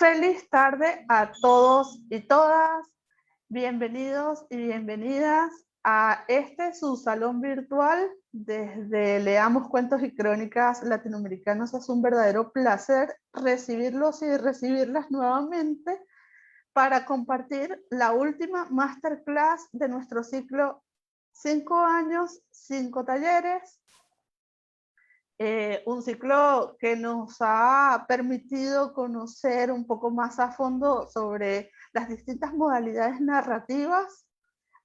Feliz tarde a todos y todas. Bienvenidos y bienvenidas a su salón virtual desde Leamos Cuentos y Crónicas Latinoamericanos. Es un verdadero placer recibirlos y recibirlas nuevamente para compartir la última masterclass de nuestro ciclo 5 años, 5 talleres. Un ciclo que nos ha permitido conocer un poco más a fondo sobre las distintas modalidades narrativas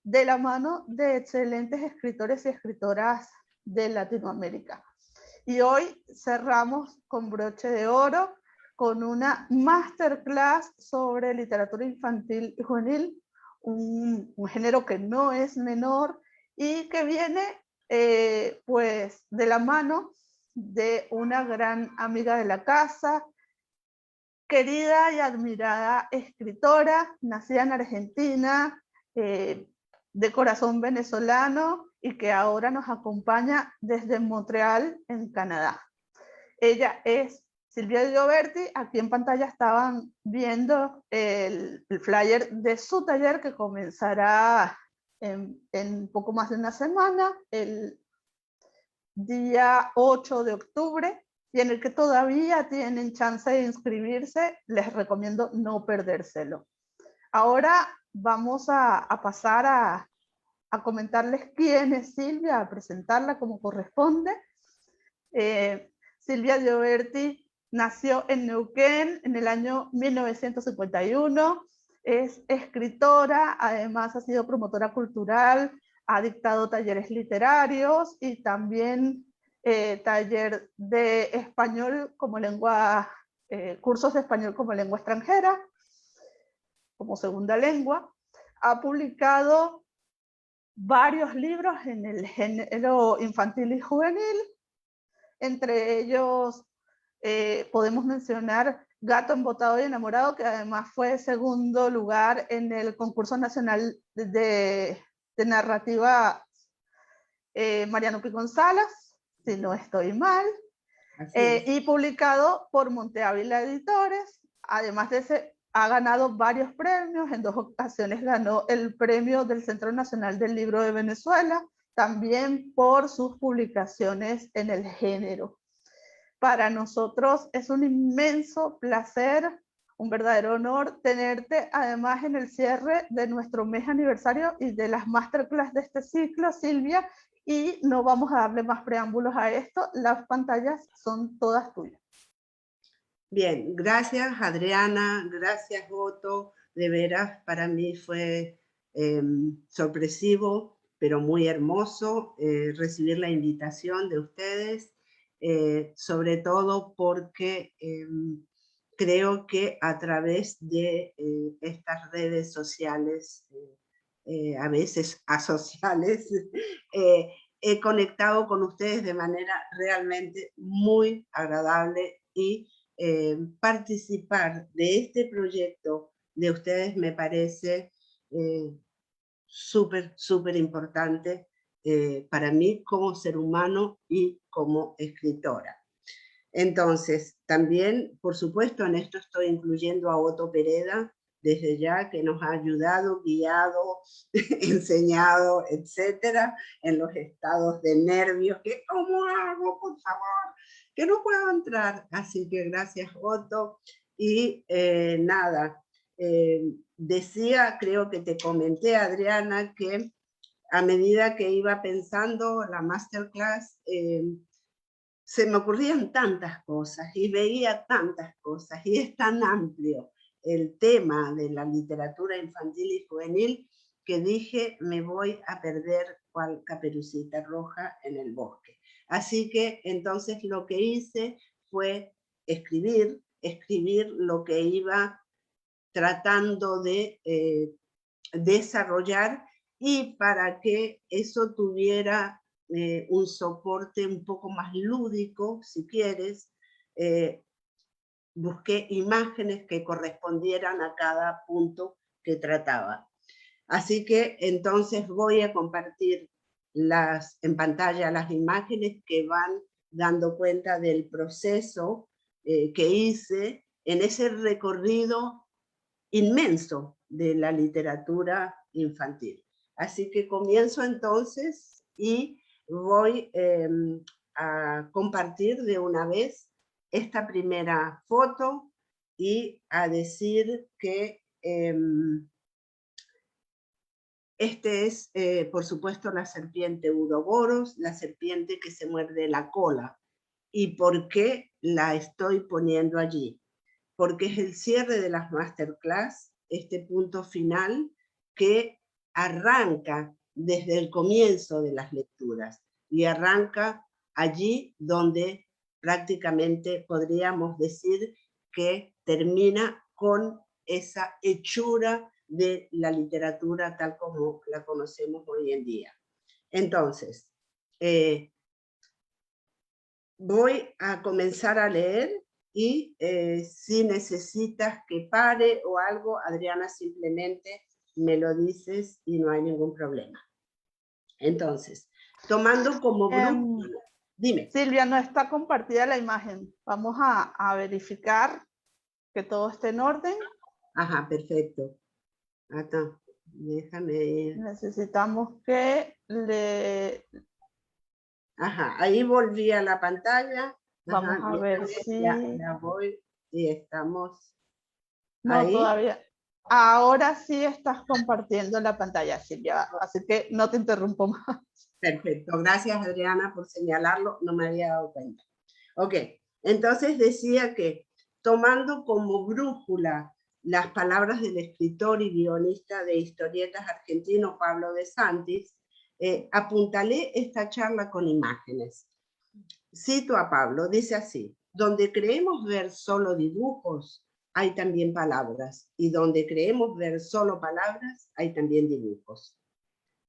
de la mano de excelentes escritores y escritoras de Latinoamérica. Y hoy cerramos con broche de oro con una masterclass sobre literatura infantil y juvenil, un género que no es menor y que viene pues de la mano de una gran amiga de la casa, querida y admirada escritora, nacida en Argentina, de corazón venezolano y que ahora nos acompaña desde Montreal, en Canadá. Ella es Silvia Gioberti. Aquí en pantalla estaban viendo el flyer de su taller que comenzará en poco más de una semana, el día 8 de octubre, y en el que todavía tienen chance de inscribirse. Les recomiendo no perdérselo. Ahora vamos a pasar a comentarles quién es Silvia, a presentarla como corresponde. Silvia Gioberti nació en Neuquén en el año 1951. Es escritora, además ha sido promotora cultural, ha dictado talleres literarios y también taller de español como lengua, cursos de español como lengua extranjera, como segunda lengua. Ha publicado varios libros en el género infantil y juvenil. Entre ellos podemos mencionar Gato Embotado y Enamorado, que además fue segundo lugar en el concurso nacional de narrativa Mariano Pi González, si no estoy mal, y publicado por Monte Ávila Editores. Además de ese, ha ganado varios premios. En 2 ocasiones ganó el premio del Centro Nacional del Libro de Venezuela, también por sus publicaciones en el género. Para nosotros es un inmenso placer, un verdadero honor tenerte además en el cierre de nuestro mes aniversario y de las masterclass de este ciclo, Silvia, y no vamos a darle más preámbulos a esto. Las pantallas son todas tuyas. Bien, gracias Adriana, gracias Otto. De veras para mí fue sorpresivo, pero muy hermoso recibir la invitación de ustedes, sobre todo porque creo que a través de estas redes sociales, a veces asociales, he conectado con ustedes de manera realmente muy agradable y participar de este proyecto de ustedes me parece súper, súper importante para mí como ser humano y como escritora. Entonces, también, por supuesto, en esto estoy incluyendo a Otto Pereda, desde ya, que nos ha ayudado, guiado, enseñado, etcétera, en los estados de nervios, que ¿cómo hago, por favor? Que no puedo entrar. Así que gracias, Otto. Y nada, decía, creo que te comenté, Adriana, que a medida que iba pensando la masterclass, se me ocurrían tantas cosas y veía tantas cosas, y es tan amplio el tema de la literatura infantil y juvenil que dije, me voy a perder cual Caperucita Roja en el bosque. Así que entonces lo que hice fue escribir lo que iba tratando de desarrollar, y para que eso tuviera un soporte un poco más lúdico, si quieres, busqué imágenes que correspondieran a cada punto que trataba. Así que entonces voy a compartir en pantalla las imágenes que van dando cuenta del proceso que hice en ese recorrido inmenso de la literatura infantil. Así que comienzo entonces y voy a compartir de una vez esta primera foto y a decir que este es, por supuesto, la serpiente Uroboros, la serpiente que se muerde la cola. ¿Y por qué la estoy poniendo allí? Porque es el cierre de las masterclass, este punto final que arranca desde el comienzo de las lecturas y arranca allí donde prácticamente podríamos decir que termina con esa hechura de la literatura tal como la conocemos hoy en día. Entonces, voy a comenzar a leer y si necesitas que pare o algo, Adriana, simplemente me lo dices y no hay ningún problema. Entonces, tomando como grupo, dime. Silvia, no está compartida la imagen. Vamos a verificar que todo esté en orden. Ajá, perfecto. Acá, déjame ir. Necesitamos que le... Ajá, ahí volví a la pantalla. Vamos Ajá, a ver si... ya voy y estamos No, ahí. todavía. Ahora sí estás compartiendo la pantalla, Silvia, así que no te interrumpo más. Perfecto, gracias Adriana por señalarlo, no me había dado cuenta. Ok, entonces decía que tomando como brújula las palabras del escritor y guionista de historietas argentino Pablo de Santis, apuntalé esta charla con imágenes. Cito a Pablo, dice así: donde creemos ver solo dibujos, hay también palabras, y donde creemos ver solo palabras, hay también dibujos.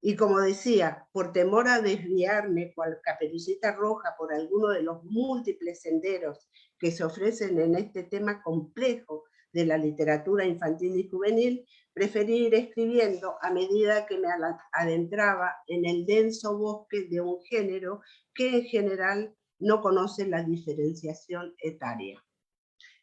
Y como decía, por temor a desviarme cual Caperucita Roja por alguno de los múltiples senderos que se ofrecen en este tema complejo de la literatura infantil y juvenil, preferí ir escribiendo a medida que me adentraba en el denso bosque de un género que en general no conoce la diferenciación etaria.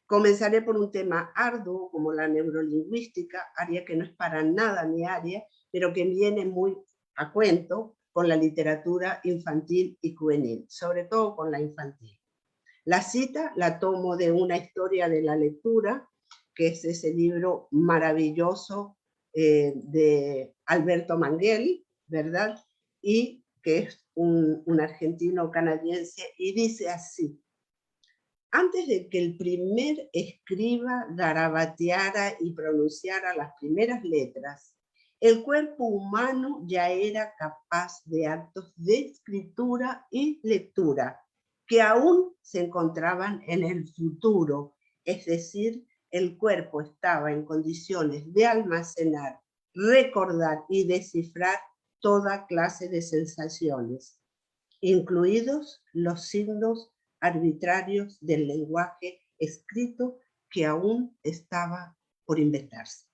Comenzaré por un tema arduo como la neurolingüística, área que no es para nada mi área, pero que viene muy a cuento con la literatura infantil y juvenil, sobre todo con la infantil. La cita la tomo de Una historia de la lectura, que es ese libro maravilloso de Alberto Manguel, ¿verdad? Y que es un argentino canadiense, y dice así: antes de que el primer escriba garabateara y pronunciara las primeras letras, el cuerpo humano ya era capaz de actos de escritura y lectura que aún se encontraban en el futuro, es decir, el cuerpo estaba en condiciones de almacenar, recordar y descifrar toda clase de sensaciones, incluidos los signos arbitrarios del lenguaje escrito que aún estaba por inventarse.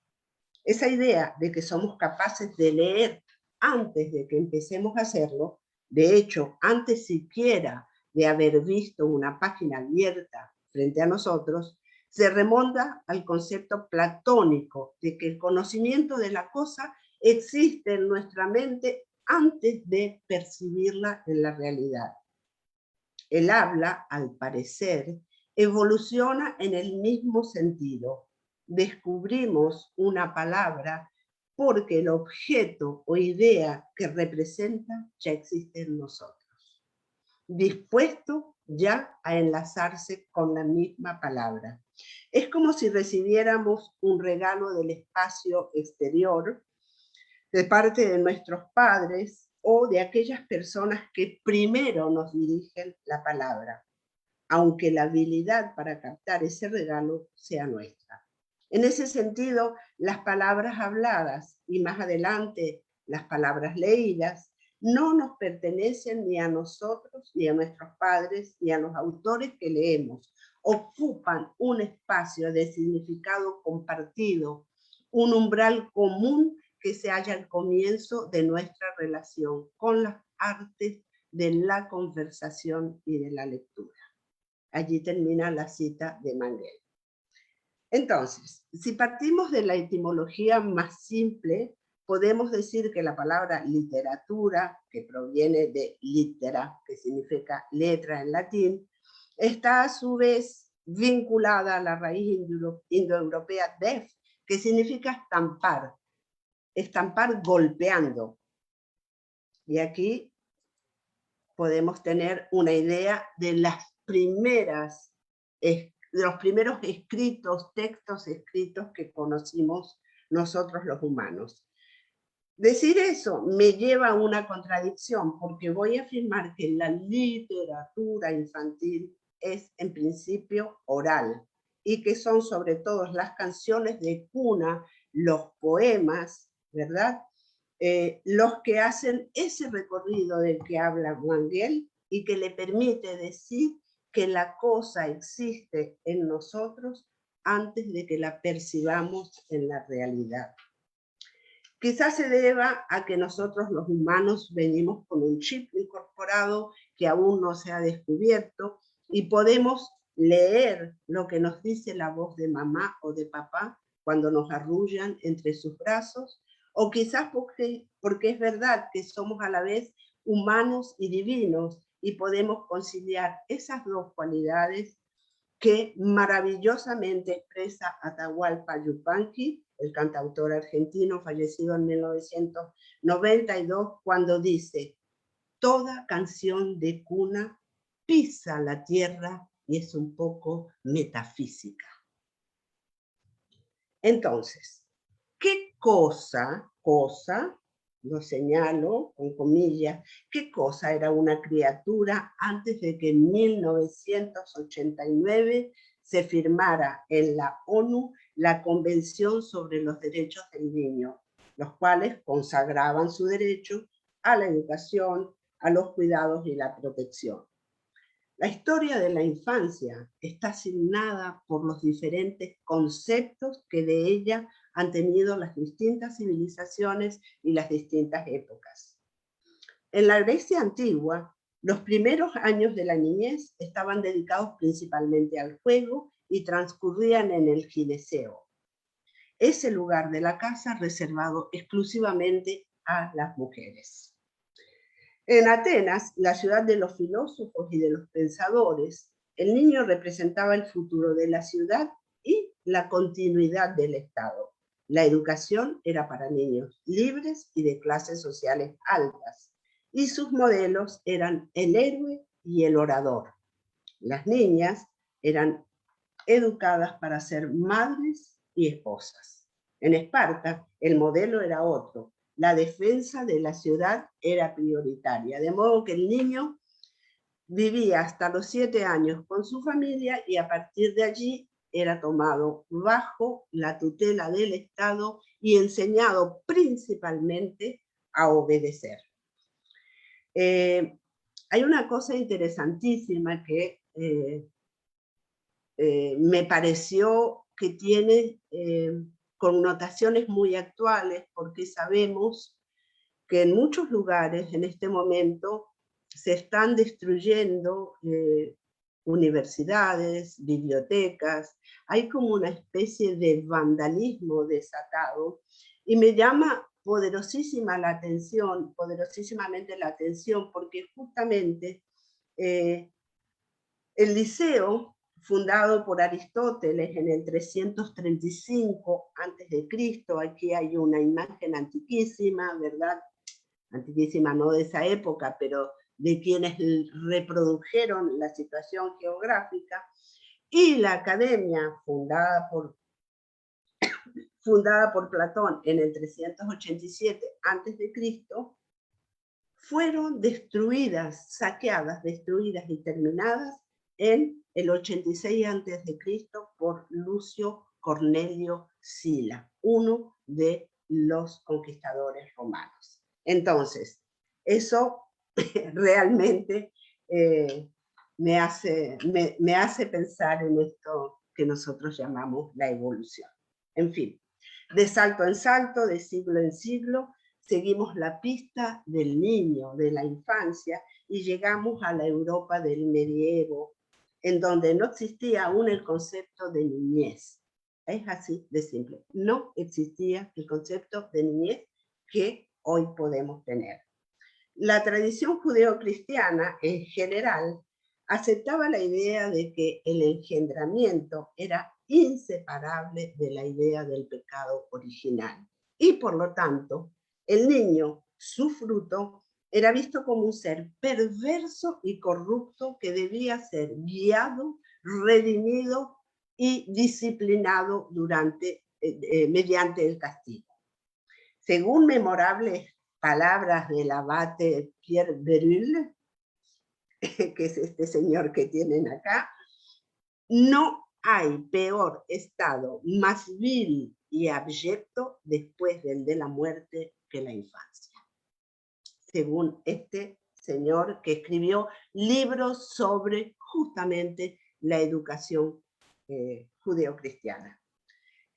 Esa idea de que somos capaces de leer antes de que empecemos a hacerlo, de hecho, antes siquiera de haber visto una página abierta frente a nosotros, se remonta al concepto platónico de que el conocimiento de la cosa existe en nuestra mente antes de percibirla en la realidad. El habla, al parecer, evoluciona en el mismo sentido. Descubrimos una palabra porque el objeto o idea que representa ya existe en nosotros, dispuesto ya a enlazarse con la misma palabra. Es como si recibiéramos un regalo del espacio exterior de parte de nuestros padres o de aquellas personas que primero nos dirigen la palabra, aunque la habilidad para captar ese regalo sea nuestra. En ese sentido, las palabras habladas y más adelante las palabras leídas no nos pertenecen ni a nosotros, ni a nuestros padres, ni a los autores que leemos. Ocupan un espacio de significado compartido, un umbral común que se halla al comienzo de nuestra relación con las artes de la conversación y de la lectura. Allí termina la cita de Manguel. Entonces, si partimos de la etimología más simple, podemos decir que la palabra literatura, que proviene de litera, que significa letra en latín, está a su vez vinculada a la raíz indoeuropea def, que significa estampar golpeando. Y aquí podemos tener una idea de los primeros textos escritos que conocimos nosotros los humanos. Decir eso me lleva a una contradicción, porque voy a afirmar que la literatura infantil es en principio oral, y que son sobre todo las canciones de cuna, los poemas, ¿verdad? Los que hacen ese recorrido del que habla Wangel y que le permite decir que la cosa existe en nosotros antes de que la percibamos en la realidad. Quizás se deba a que nosotros los humanos venimos con un chip incorporado que aún no se ha descubierto y podemos leer lo que nos dice la voz de mamá o de papá cuando nos arrullan entre sus brazos, o quizás porque es verdad que somos a la vez humanos y divinos y podemos conciliar esas dos cualidades que maravillosamente expresa Atahualpa Yupanqui, el cantautor argentino fallecido en 1992, cuando dice: toda canción de cuna pisa la tierra y es un poco metafísica. Entonces, ¿qué cosa, lo señalo con comillas, qué cosa era una criatura antes de que en 1989 se firmara en la ONU la Convención sobre los Derechos del Niño, los cuales consagraban su derecho a la educación, a los cuidados y la protección? La historia de la infancia está asignada por los diferentes conceptos que de ella han tenido las distintas civilizaciones y las distintas épocas. En la Grecia antigua, los primeros años de la niñez estaban dedicados principalmente al juego y transcurrían en el gineceo, ese lugar de la casa reservado exclusivamente a las mujeres. En Atenas, la ciudad de los filósofos y de los pensadores, el niño representaba el futuro de la ciudad y la continuidad del Estado. La educación era para niños libres y de clases sociales altas, y sus modelos eran el héroe y el orador. Las niñas eran educadas para ser madres y esposas. En Esparta, el modelo era otro. La defensa de la ciudad era prioritaria, de modo que el niño vivía hasta los 7 años con su familia y a partir de allí era tomado bajo la tutela del Estado y enseñado principalmente a obedecer. Hay una cosa interesantísima que me pareció que tiene connotaciones muy actuales, porque sabemos que en muchos lugares en este momento se están destruyendo universidades, bibliotecas, hay como una especie de vandalismo desatado, y me llama poderosísimamente la atención, porque justamente el liceo, fundado por Aristóteles en el 335 a.C., aquí hay una imagen antiquísima, ¿verdad? Antiquísima no de esa época, pero de quienes reprodujeron la situación geográfica, y la academia fundada por Platón en el 387 a.C., fueron destruidas, saqueadas, destruidas y terminadas en el 86 a.C. por Lucio Cornelio Sila, uno de los conquistadores romanos. Entonces, eso realmente me hace pensar en esto que nosotros llamamos la evolución. En fin, de salto en salto, de siglo en siglo, seguimos la pista del niño, de la infancia, y llegamos a la Europa del medievo, en donde no existía aún el concepto de niñez. Es así de simple. No existía el concepto de niñez que hoy podemos tener. La tradición judeocristiana en general aceptaba la idea de que el engendramiento era inseparable de la idea del pecado original y por lo tanto el niño, su fruto, era visto como un ser perverso y corrupto que debía ser guiado, redimido y disciplinado mediante el castigo. Según memorables palabras del abate Pierre Berulle, que es este señor que tienen acá, no hay peor estado más vil y abyecto después del de la muerte que la infancia. Según este señor que escribió libros sobre justamente la educación judeocristiana.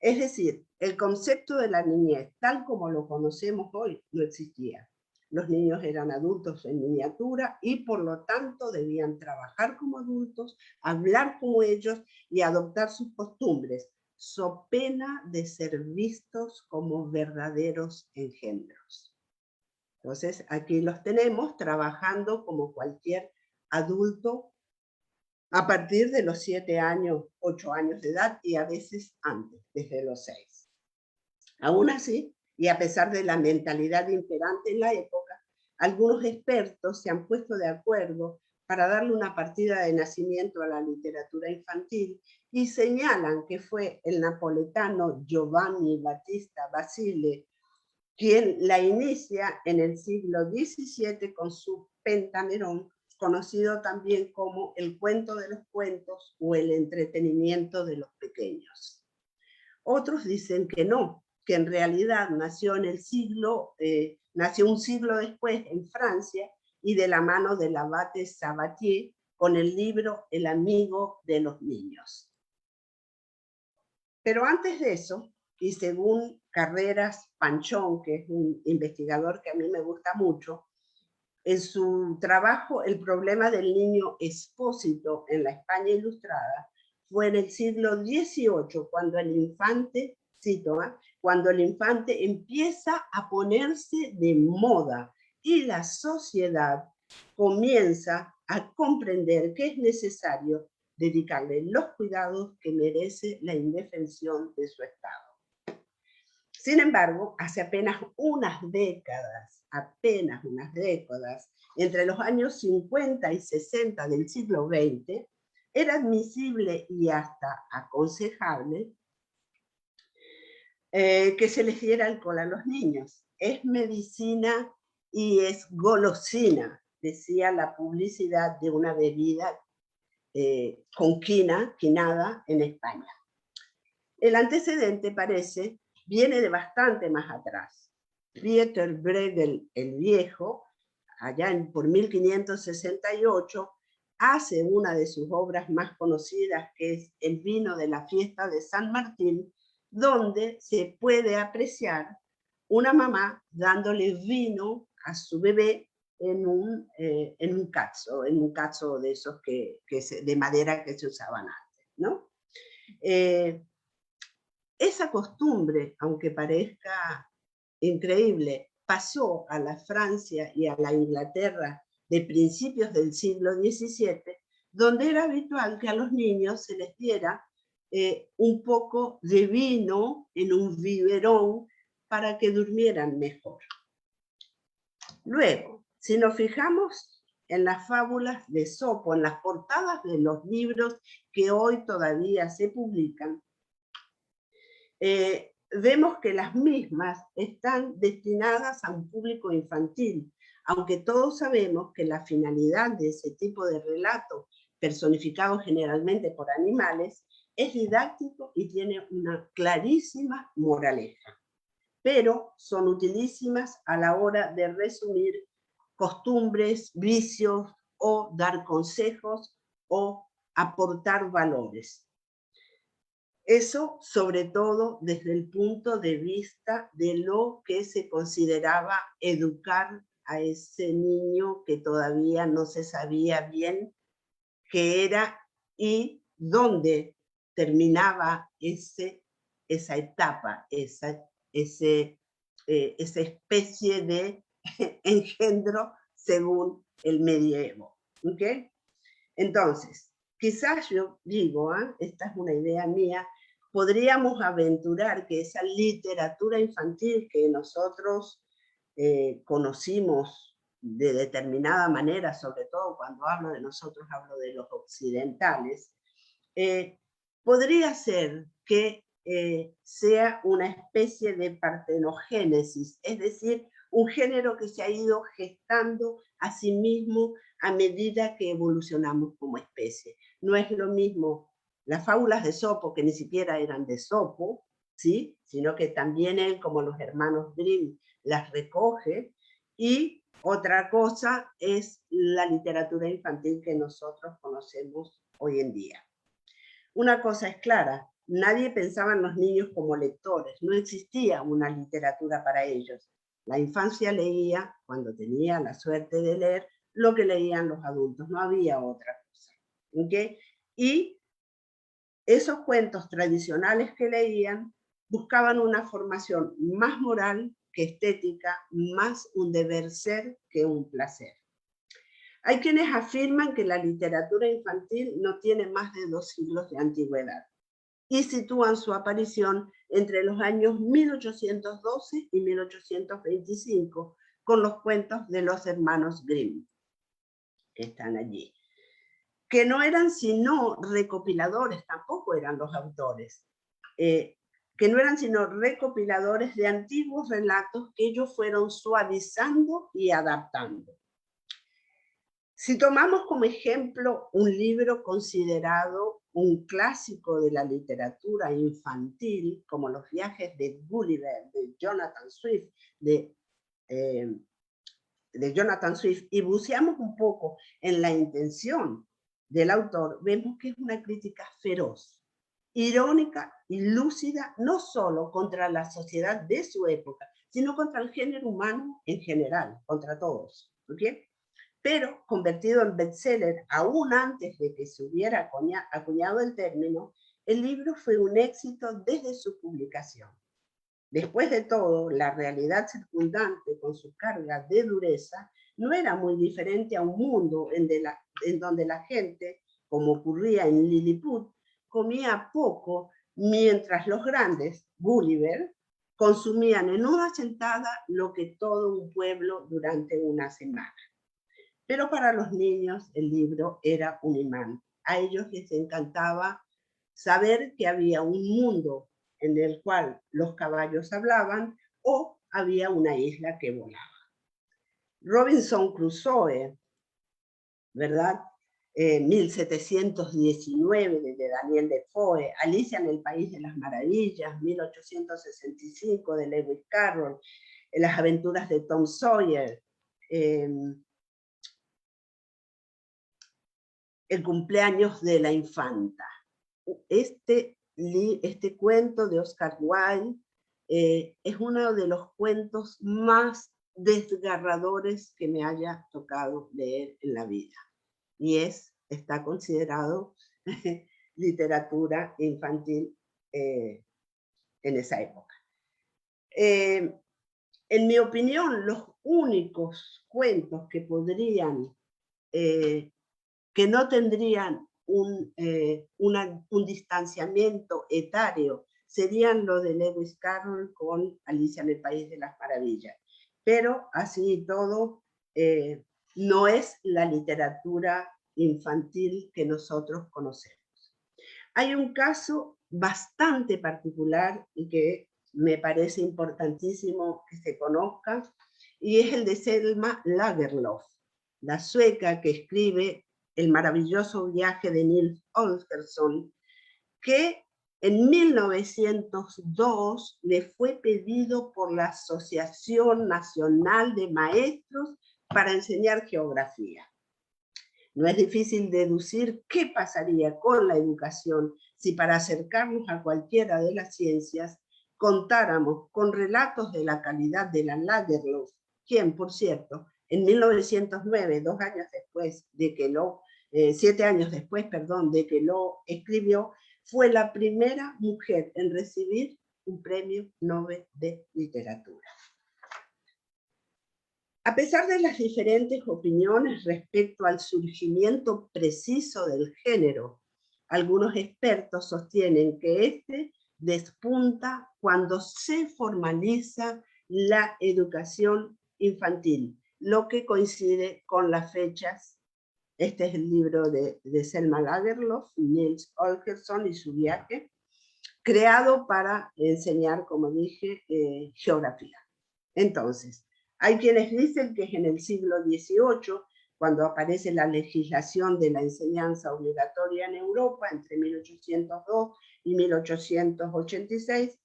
Es decir, el concepto de la niñez, tal como lo conocemos hoy, no existía. Los niños eran adultos en miniatura y por lo tanto debían trabajar como adultos, hablar como ellos y adoptar sus costumbres, so pena de ser vistos como verdaderos engendros. Entonces, aquí los tenemos trabajando como cualquier adulto a partir de los 7 años, 8 años de edad y a veces antes, desde los 6. Aún así, y a pesar de la mentalidad imperante en la época, algunos expertos se han puesto de acuerdo para darle una partida de nacimiento a la literatura infantil y señalan que fue el napoletano Giovanni Battista Basile quien la inicia en el siglo XVII con su Pentamerón, conocido también como el cuento de los cuentos o el entretenimiento de los pequeños. Otros dicen que no, que en realidad nació un siglo después en Francia y de la mano del abate Sabatier con el libro El amigo de los niños. Pero antes de eso, y según Carreras Panchón, que es un investigador que a mí me gusta mucho, en su trabajo El problema del niño expósito en la España ilustrada, fue en el siglo XVIII cuando el infante, cito, cuando el infante empieza a ponerse de moda y la sociedad comienza a comprender que es necesario dedicarle los cuidados que merece la indefensión de su estado. Sin embargo, hace apenas unas décadas, entre los años 50 y 60 del siglo XX, era admisible y hasta aconsejable que se les diera alcohol a los niños. Es medicina y es golosina, decía la publicidad de una bebida con quinada en España. El antecedente viene de bastante más atrás. Pieter Bruegel el Viejo, allá por 1568, hace una de sus obras más conocidas, que es El vino de la fiesta de San Martín, donde se puede apreciar una mamá dándole vino a su bebé en un cazo de esos de madera que se usaban antes, ¿no? Esa costumbre, aunque parezca increíble, pasó a la Francia y a la Inglaterra de principios del siglo XVII, donde era habitual que a los niños se les diera un poco de vino en un biberón para que durmieran mejor. Luego, si nos fijamos en las fábulas de Esopo, en las portadas de los libros que hoy todavía se publican, vemos que las mismas están destinadas a un público infantil, aunque todos sabemos que la finalidad de ese tipo de relatos, personificados generalmente por animales, es didáctico y tiene una clarísima moraleja, pero son utilísimas a la hora de resumir costumbres, vicios o dar consejos o aportar valores. Eso, sobre todo, desde el punto de vista de lo que se consideraba educar a ese niño que todavía no se sabía bien qué era y dónde terminaba ese esa etapa, esa especie de engendro según el medievo. ¿Okay? Entonces, quizás yo digo, esta es una idea mía, podríamos aventurar que esa literatura infantil que nosotros conocimos de determinada manera, sobre todo cuando hablo de nosotros, hablo de los occidentales, podría ser que sea una especie de partenogénesis, es decir, un género que se ha ido gestando a sí mismo a medida que evolucionamos como especie. No es lo mismo las fábulas de Esopo, que ni siquiera eran de Esopo, ¿sí? Sino que también él, como los hermanos Grimm, las recoge, y otra cosa es la literatura infantil que nosotros conocemos hoy en día. Una cosa es clara, nadie pensaba en los niños como lectores, no existía una literatura para ellos. La infancia leía, cuando tenía la suerte de leer, lo que leían los adultos, no había otra cosa. ¿Okay? Y esos cuentos tradicionales que leían buscaban una formación más moral que estética, más un deber ser que un placer. Hay quienes afirman que la literatura infantil no tiene más de 2 siglos de antigüedad y sitúan su aparición entre los años 1812 y 1825 con los cuentos de los hermanos Grimm, que están allí, que no eran sino recopiladores, tampoco eran los autores, que no eran sino recopiladores de antiguos relatos que ellos fueron suavizando y adaptando. Si tomamos como ejemplo un libro considerado un clásico de la literatura infantil, como Los viajes de Gulliver, de Jonathan Swift, y buceamos un poco en la intención del autor, vemos que es una crítica feroz, irónica y lúcida, no solo contra la sociedad de su época, sino contra el género humano en general, contra todos. ¿Okay? Pero convertido en bestseller aún antes de que se hubiera acuñado el término, el libro fue un éxito desde su publicación. Después de todo, la realidad circundante con su carga de dureza no era muy diferente a un mundo en donde la gente, como ocurría en Lilliput, comía poco, mientras los grandes, Gulliver, consumían en una sentada lo que todo un pueblo durante una semana. Pero para los niños el libro era un imán. A ellos les encantaba saber que había un mundo en el cual los caballos hablaban o había una isla que volaba. Robinson Crusoe, ¿verdad? 1719 de Daniel Defoe, Alicia en el País de las Maravillas, 1865 de Lewis Carroll, Las aventuras de Tom Sawyer, El cumpleaños de la infanta. Este cuento de Oscar Wilde es uno de los cuentos más desgarradores que me haya tocado leer en la vida. Y está considerado literatura infantil en esa época. En mi opinión, los únicos cuentos que podrían que no tendrían un distanciamiento etario, serían los de Lewis Carroll con Alicia en el País de las Maravillas. Pero así y todo, no es la literatura infantil que nosotros conocemos. Hay un caso bastante particular y que me parece importantísimo que se conozca, y es el de Selma Lagerlöf, la sueca que escribe El maravilloso viaje de Nils Holgersson, que en 1902 le fue pedido por la Asociación Nacional de Maestros para enseñar geografía. No es difícil deducir qué pasaría con la educación si para acercarnos a cualquiera de las ciencias contáramos con relatos de la calidad de la Lagerlöf, quien, por cierto, en 1909, 2 años después de que 7 años después, de que lo escribió, fue la primera mujer en recibir un premio Nobel de Literatura. A pesar de las diferentes opiniones respecto al surgimiento preciso del género, algunos expertos sostienen que este despunta cuando se formaliza la educación infantil, lo que coincide con las fechas. Este es el libro de Selma Lagerlöf, Nils Holgersson y su viaje, creado para enseñar, como dije, geografía. Entonces, hay quienes dicen que es en el siglo XVIII, cuando aparece la legislación de la enseñanza obligatoria en Europa, entre 1802 y 1886,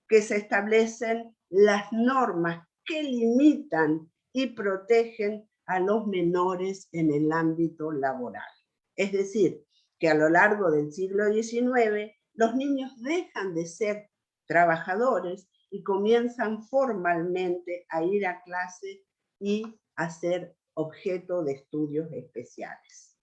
que se establecen las normas que limitan y protegen a los menores en el ámbito laboral. Es decir, que a lo largo del siglo XIX, los niños dejan de ser trabajadores y comienzan formalmente a ir a clase y a ser objeto de estudios especiales.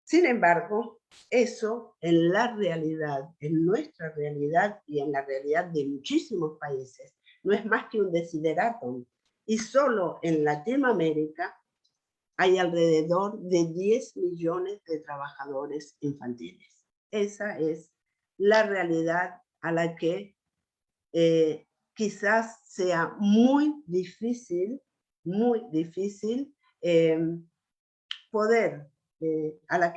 Sin embargo, eso en la realidad, en nuestra realidad y en la realidad de muchísimos países, no es más que un desideratum. Y solo en Latinoamérica hay alrededor de 10 millones de trabajadores infantiles. Esa es la realidad a la que quizás sea muy difícil poder, a la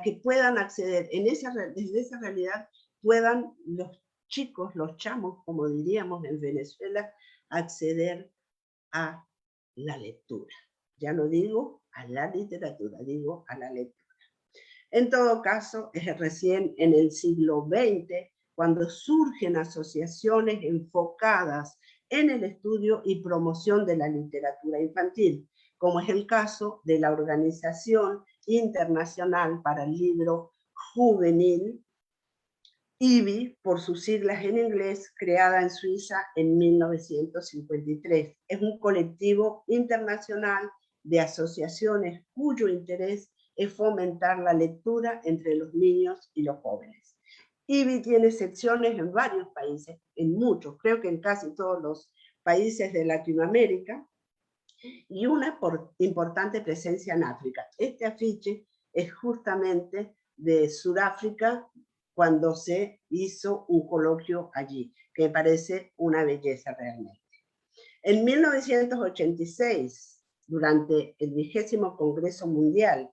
que puedan acceder, desde esa realidad puedan los chicos, los chamos, como diríamos en Venezuela, acceder a la lectura. Ya no digo a la literatura, digo a la lectura. En todo caso, es recién en el siglo XX cuando surgen asociaciones enfocadas en el estudio y promoción de la literatura infantil, como es el caso de la Organización Internacional para el Libro Juvenil, IBI, por sus siglas en inglés, creada en Suiza en 1953. Es un colectivo internacional de asociaciones cuyo interés es fomentar la lectura entre los niños y los jóvenes. IBI tiene secciones en varios países, en muchos, creo que en casi todos los países de Latinoamérica, y una importante presencia en África. Este afiche es justamente de Sudáfrica, cuando se hizo un coloquio allí, que me parece una belleza realmente. En 1986, durante el 20º Congreso Mundial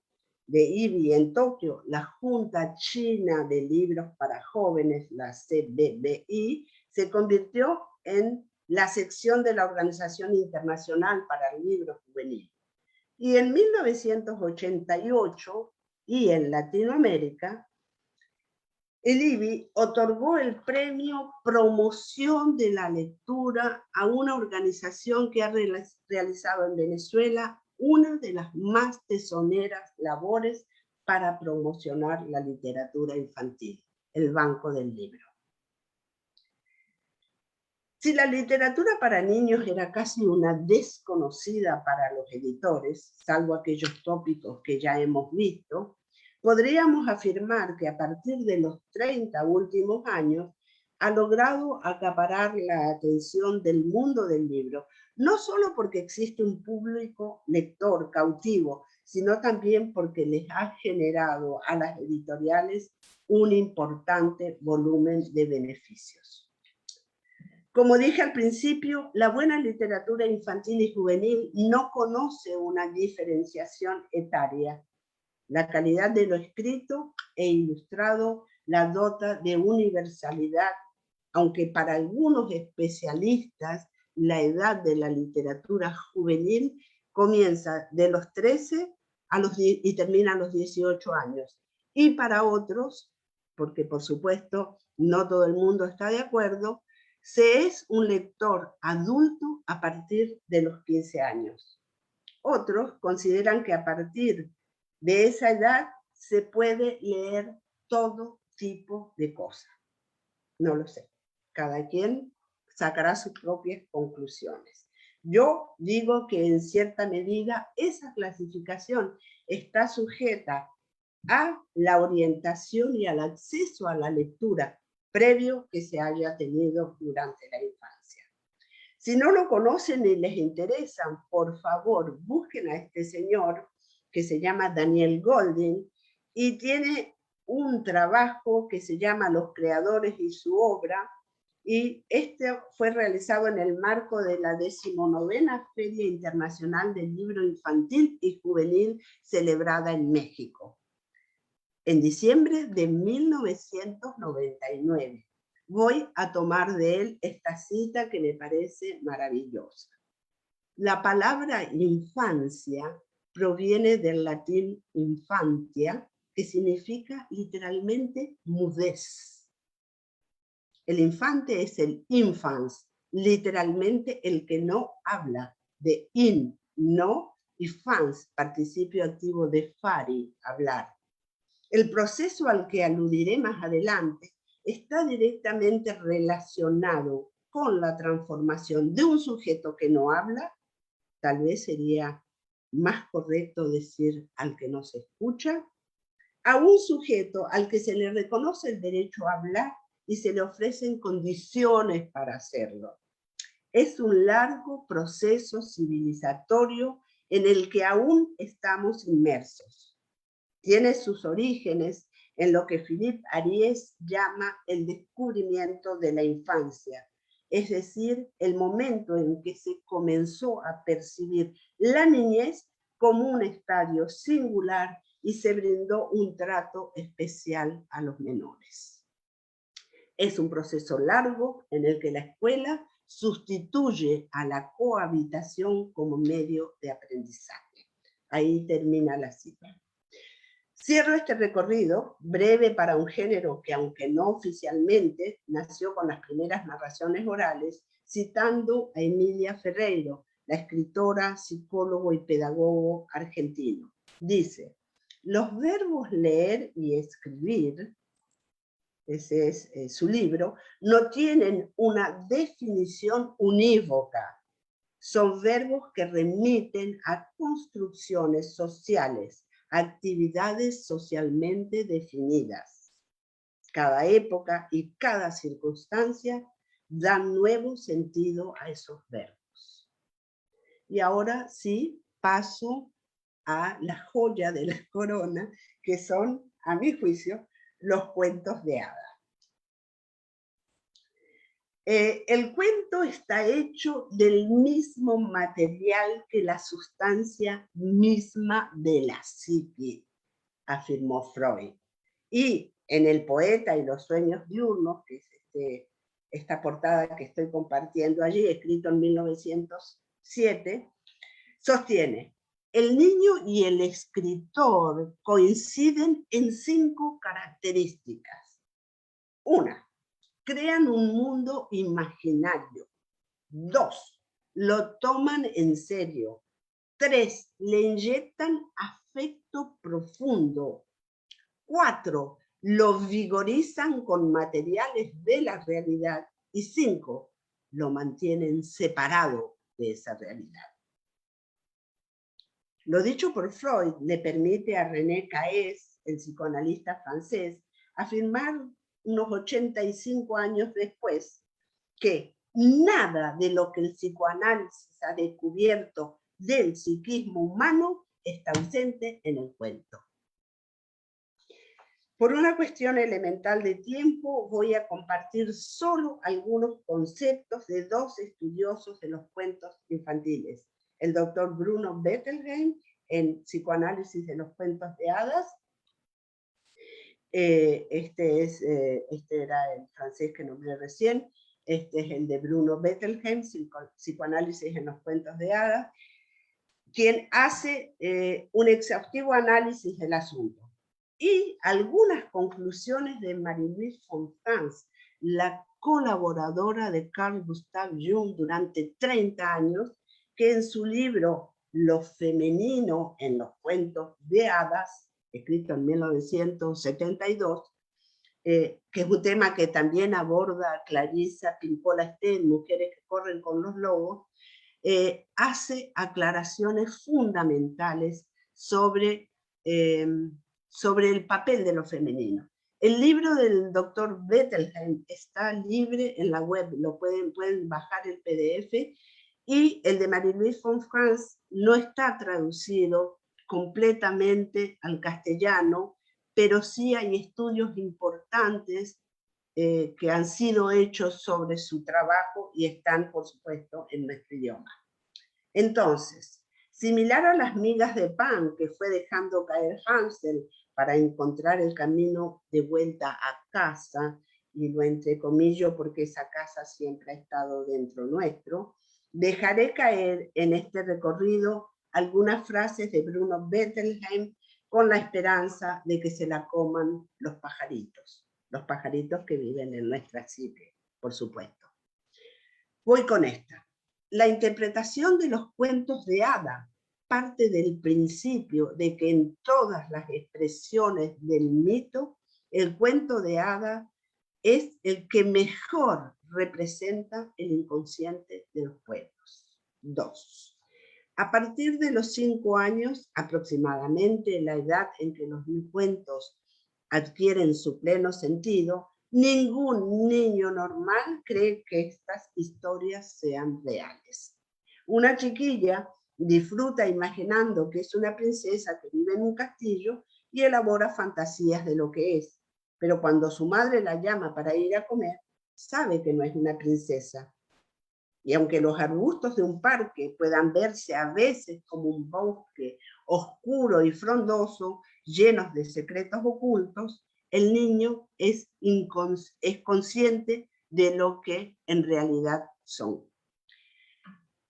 de IBI en Tokio, la Junta China de Libros para Jóvenes, la CBBI, se convirtió en la sección de la Organización Internacional para el Libro Juvenil. Y en 1988, y en Latinoamérica, el IBI otorgó el premio Promoción de la Lectura a una organización que ha realizado en Venezuela una de las más tesoneras labores para promocionar la literatura infantil, el Banco del Libro. Si la literatura para niños era casi una desconocida para los editores, salvo aquellos tópicos que ya hemos visto, podríamos afirmar que a partir de los 30 últimos años ha logrado acaparar la atención del mundo del libro, no solo porque existe un público lector cautivo, sino también porque les ha generado a las editoriales un importante volumen de beneficios. Como dije al principio, la buena literatura infantil y juvenil no conoce una diferenciación etaria. La calidad de lo escrito e ilustrado la dota de universalidad, aunque para algunos especialistas la edad de la literatura juvenil comienza de los 13 y termina a los 18 años. Y para otros, porque por supuesto no todo el mundo está de acuerdo, se es un lector adulto a partir de los 15 años. Otros consideran que a partir de esa edad se puede leer todo tipo de cosas. No lo sé. Cada quien sacará sus propias conclusiones. Yo digo que en cierta medida esa clasificación está sujeta a la orientación y al acceso a la lectura previo que se haya tenido durante la infancia. Si no lo conocen y les interesan, por favor, busquen a este señor que se llama Daniel Goldin y tiene un trabajo que se llama Los creadores y su obra, y este fue realizado en el marco de la 19ª Feria Internacional del Libro Infantil y Juvenil celebrada en México, en diciembre de 1999. Voy a tomar de él esta cita que me parece maravillosa. La palabra infancia proviene del latín infantia, que significa literalmente mudez. El infante es el infans, literalmente el que no habla, de in, no, y fans, participio activo de fari, hablar. El proceso al que aludiré más adelante está directamente relacionado con la transformación de un sujeto que no habla, tal vez sería más correcto decir al que no se escucha, a un sujeto al que se le reconoce el derecho a hablar y se le ofrecen condiciones para hacerlo. Es un largo proceso civilizatorio en el que aún estamos inmersos. Tiene sus orígenes en lo que Philippe Ariès llama el descubrimiento de la infancia, es decir, el momento en que se comenzó a percibir la niñez como un estadio singular y se brindó un trato especial a los menores. Es un proceso largo en el que la escuela sustituye a la cohabitación como medio de aprendizaje. Ahí termina la cita. Cierro este recorrido, breve para un género que, aunque no oficialmente, nació con las primeras narraciones orales, citando a Emilia Ferreiro, la escritora, psicólogo y pedagogo argentino. Dice, los verbos leer y escribir, ese es su libro, no tienen una definición unívoca. Son verbos que remiten a construcciones sociales, actividades socialmente definidas. Cada época y cada circunstancia dan nuevo sentido a esos verbos. Y ahora sí paso a la joya de la corona, que son, a mi juicio, los cuentos de hadas. El cuento está hecho del mismo material que la sustancia misma de la psique, afirmó Freud. Y en El poeta y los sueños diurnos, que es esta portada que estoy compartiendo allí, escrito en 1907, sostiene, el niño y el escritor coinciden en 5 características. Una, crean un mundo imaginario. 2, lo toman en serio. 3, le inyectan afecto profundo. 4, lo vigorizan con materiales de la realidad. Y 5, lo mantienen separado de esa realidad. Lo dicho por Freud le permite a René Caès, el psicoanalista francés, afirmar unos 85 años después que nada de lo que el psicoanálisis ha descubierto del psiquismo humano está ausente en el cuento. Por una cuestión elemental de tiempo, voy a compartir solo algunos conceptos de 2 estudiosos de los cuentos infantiles. El doctor Bruno Bettelheim, en Psicoanálisis de los cuentos de hadas. Este era el francés que nombré recién. Este es el de Bruno Bettelheim, Psicoanálisis en los cuentos de hadas, quien hace un exhaustivo análisis del asunto. Y algunas conclusiones de Marie-Louise Fontaine, la colaboradora de Carl Gustav Jung durante 30 años, que en su libro Lo femenino en los cuentos de hadas, escrito en 1972, que es un tema que también aborda Clarissa Pinkola Steen, Mujeres que corren con los lobos, hace aclaraciones fundamentales sobre sobre el papel de lo femenino. El libro del doctor Bettelheim está libre en la web, pueden bajar el PDF, y el de Marie-Louise von Franz no está traducido completamente al castellano, pero sí hay estudios importantes que han sido hechos sobre su trabajo y están, por supuesto, en nuestro idioma. Entonces, similar a las migas de pan que fue dejando caer Hansel para encontrar el camino de vuelta a casa, y lo entrecomillo porque esa casa siempre ha estado dentro nuestro, dejaré caer en este recorrido algunas frases de Bruno Bettelheim con la esperanza de que se la coman los pajaritos que viven en nuestra psique, por supuesto. Voy con esta. La interpretación de los cuentos de hada parte del principio de que en todas las expresiones del mito, el cuento de hada es el que mejor representa el inconsciente de los pueblos. 2. A partir de los 5 años, aproximadamente la edad en que los cuentos adquieren su pleno sentido, ningún niño normal cree que estas historias sean reales. Una chiquilla disfruta imaginando que es una princesa que vive en un castillo y elabora fantasías de lo que es, pero cuando su madre la llama para ir a comer, sabe que no es una princesa. Y aunque los arbustos de un parque puedan verse a veces como un bosque oscuro y frondoso, llenos de secretos ocultos, el niño es consciente de lo que en realidad son.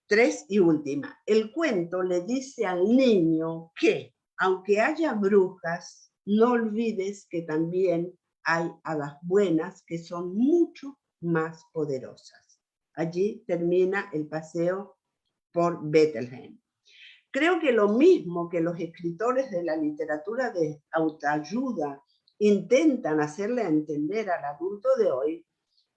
3 y última. El cuento le dice al niño que, aunque haya brujas, no olvides que también hay hadas buenas que son mucho más poderosas. Allí termina el paseo por Bettelheim. Creo que lo mismo que los escritores de la literatura de autoayuda intentan hacerle entender al adulto de hoy,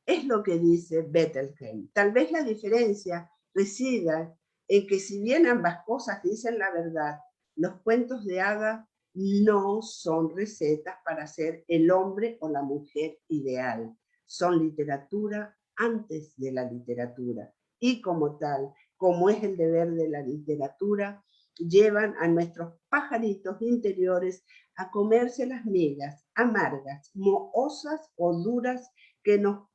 es lo que dice Bettelheim. Tal vez la diferencia resida en que si bien ambas cosas dicen la verdad, los cuentos de hadas no son recetas para ser el hombre o la mujer ideal. Son literatura antes de la literatura. Y como tal, como es el deber de la literatura, llevan a nuestros pajaritos interiores a comerse las migas amargas, mohosas o duras que nos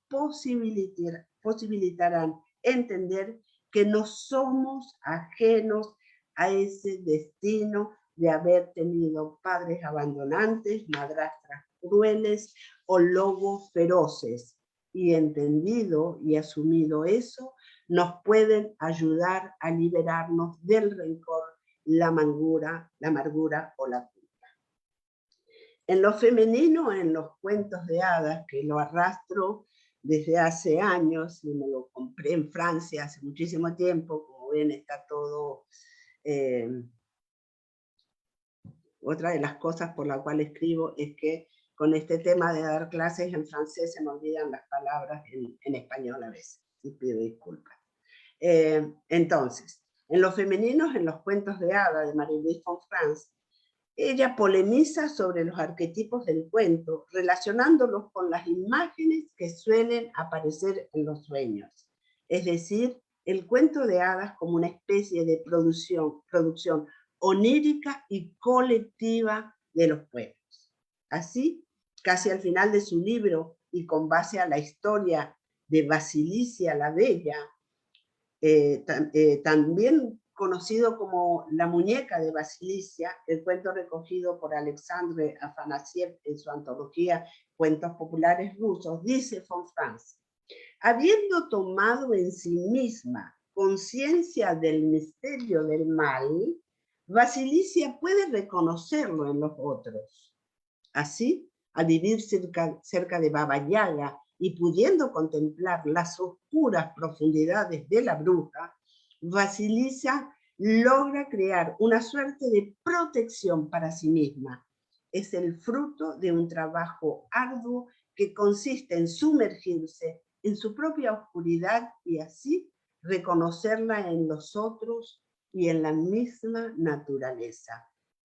posibilitarán entender que no somos ajenos a ese destino de haber tenido padres abandonantes, madrastras crueles o lobos feroces. Y entendido y asumido eso, nos pueden ayudar a liberarnos del rencor, la amargura o la culpa. En lo femenino, en los cuentos de hadas, que lo arrastro desde hace años, y me lo compré en Francia hace muchísimo tiempo, como ven está todo... otra de las cosas por la cual escribo es que con este tema de dar clases en francés se me olvidan las palabras en español a veces, y pido disculpas. Entonces, en los femeninos, en los cuentos de hadas de Marie-Louise von Franz, ella polemiza sobre los arquetipos del cuento, relacionándolos con las imágenes que suelen aparecer en los sueños. Es decir, el cuento de hadas como una especie de producción onírica y colectiva de los pueblos. Así, casi al final de su libro, y con base a la historia de Basilicia la Bella, también conocido como La muñeca de Basilicia, el cuento recogido por Alexandre Afanasiev en su antología Cuentos populares rusos, dice von Franz: habiendo tomado en sí misma conciencia del misterio del mal, Basilicia puede reconocerlo en los otros. Así, al vivir cerca de Baba Yaga y pudiendo contemplar las oscuras profundidades de la bruja, Basilicia logra crear una suerte de protección para sí misma. Es el fruto de un trabajo arduo que consiste en sumergirse en su propia oscuridad y así reconocerla en los otros y en la misma naturaleza.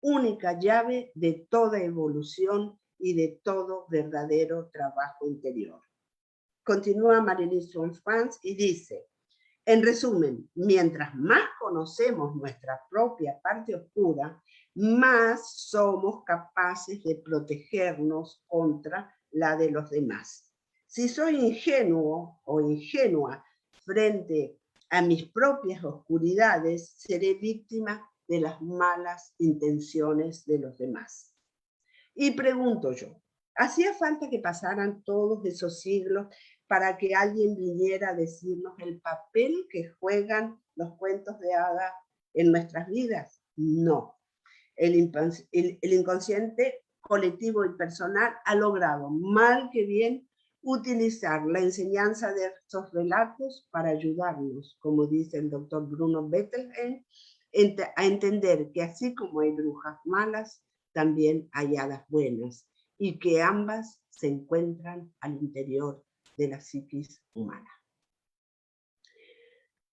única llave de toda evolución y de todo verdadero trabajo interior. Continúa Marie-Louise von Franz y dice, en resumen, mientras más conocemos nuestra propia parte oscura, más somos capaces de protegernos contra la de los demás. Si soy ingenuo o ingenua frente a mis propias oscuridades, seré víctima de las malas intenciones de los demás. Y pregunto yo, ¿hacía falta que pasaran todos esos siglos para que alguien viniera a decirnos el papel que juegan los cuentos de hadas en nuestras vidas? No. El inconsciente colectivo y personal ha logrado, mal que bien, utilizar la enseñanza de estos relatos para ayudarnos, como dice el doctor Bruno Bettelheim, a entender que así como hay brujas malas, también hay hadas buenas, y que ambas se encuentran al interior de la psiquis humana.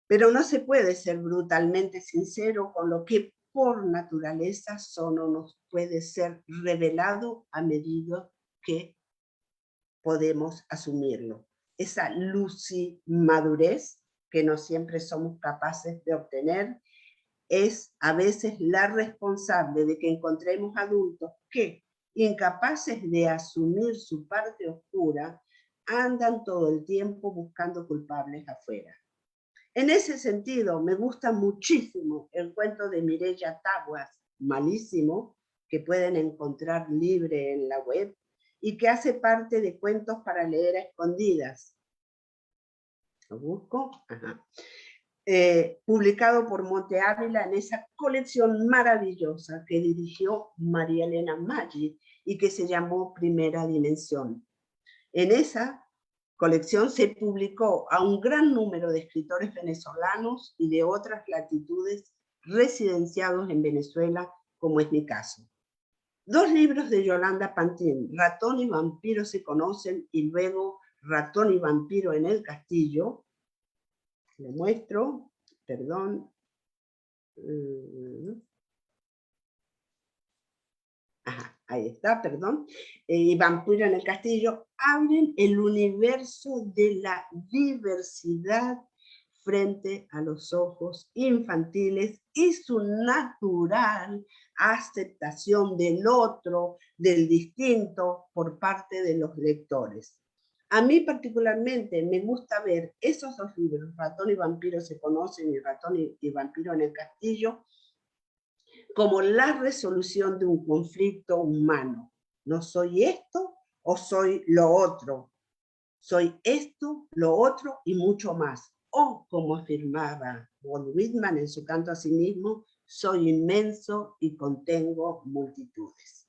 Pero no se puede ser brutalmente sincero con lo que por naturaleza solo nos puede ser revelado a medida que podemos asumirlo. Esa lucimadurez que no siempre somos capaces de obtener es a veces la responsable de que encontremos adultos que, incapaces de asumir su parte oscura, andan todo el tiempo buscando culpables afuera. En ese sentido, me gusta muchísimo el cuento de Mireya Taguas, Malísimo, que pueden encontrar libre en la web, y que hace parte de Cuentos para leer a escondidas. ¿Lo busco? Ajá. Publicado por Monte Ávila en esa colección maravillosa que dirigió María Elena Maggi y que se llamó Primera Dimensión. En esa colección se publicó a un gran número de escritores venezolanos y de otras latitudes residenciados en Venezuela, como es mi caso. 2 libros de Yolanda Pantin, Ratón y Vampiro se conocen, y luego Ratón y Vampiro en el Castillo. Le muestro, perdón. Ajá, ahí está, perdón. Y Vampiro en el Castillo abren el universo de la diversidad frente a los ojos infantiles y su natural aceptación del otro, del distinto, por parte de los lectores. A mí particularmente me gusta ver esos 2 libros, Ratón y Vampiro se conocen y Ratón y Vampiro en el Castillo, como la resolución de un conflicto humano. No soy esto o soy lo otro. Soy esto, lo otro y mucho más. O, como afirmaba Walt Whitman en su canto a sí mismo, soy inmenso y contengo multitudes.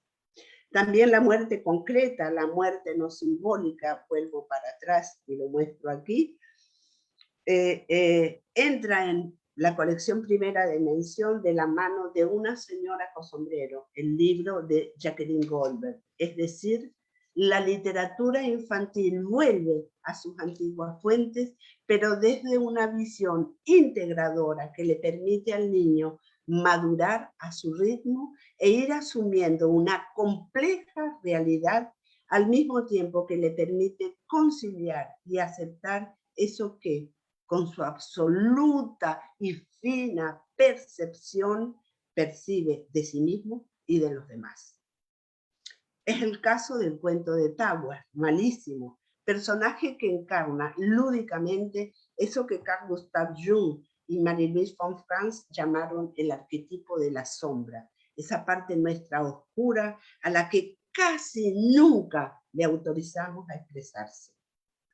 También la muerte concreta, la muerte no simbólica, vuelvo para atrás y lo muestro aquí, entra en la colección Primera Dimensión de la mano de Una señora con sombrero, el libro de Jacqueline Goldberg. Es decir, la literatura infantil vuelve a sus antiguas fuentes, pero desde una visión integradora que le permite al niño madurar a su ritmo e ir asumiendo una compleja realidad al mismo tiempo que le permite conciliar y aceptar eso que, con su absoluta y fina percepción, percibe de sí mismo y de los demás. Es el caso del cuento de Taguas, Malísimo, personaje que encarna lúdicamente eso que Carl Gustav Jung y Marie-Louise von Franz llamaron el arquetipo de la sombra, esa parte nuestra oscura a la que casi nunca le autorizamos a expresarse.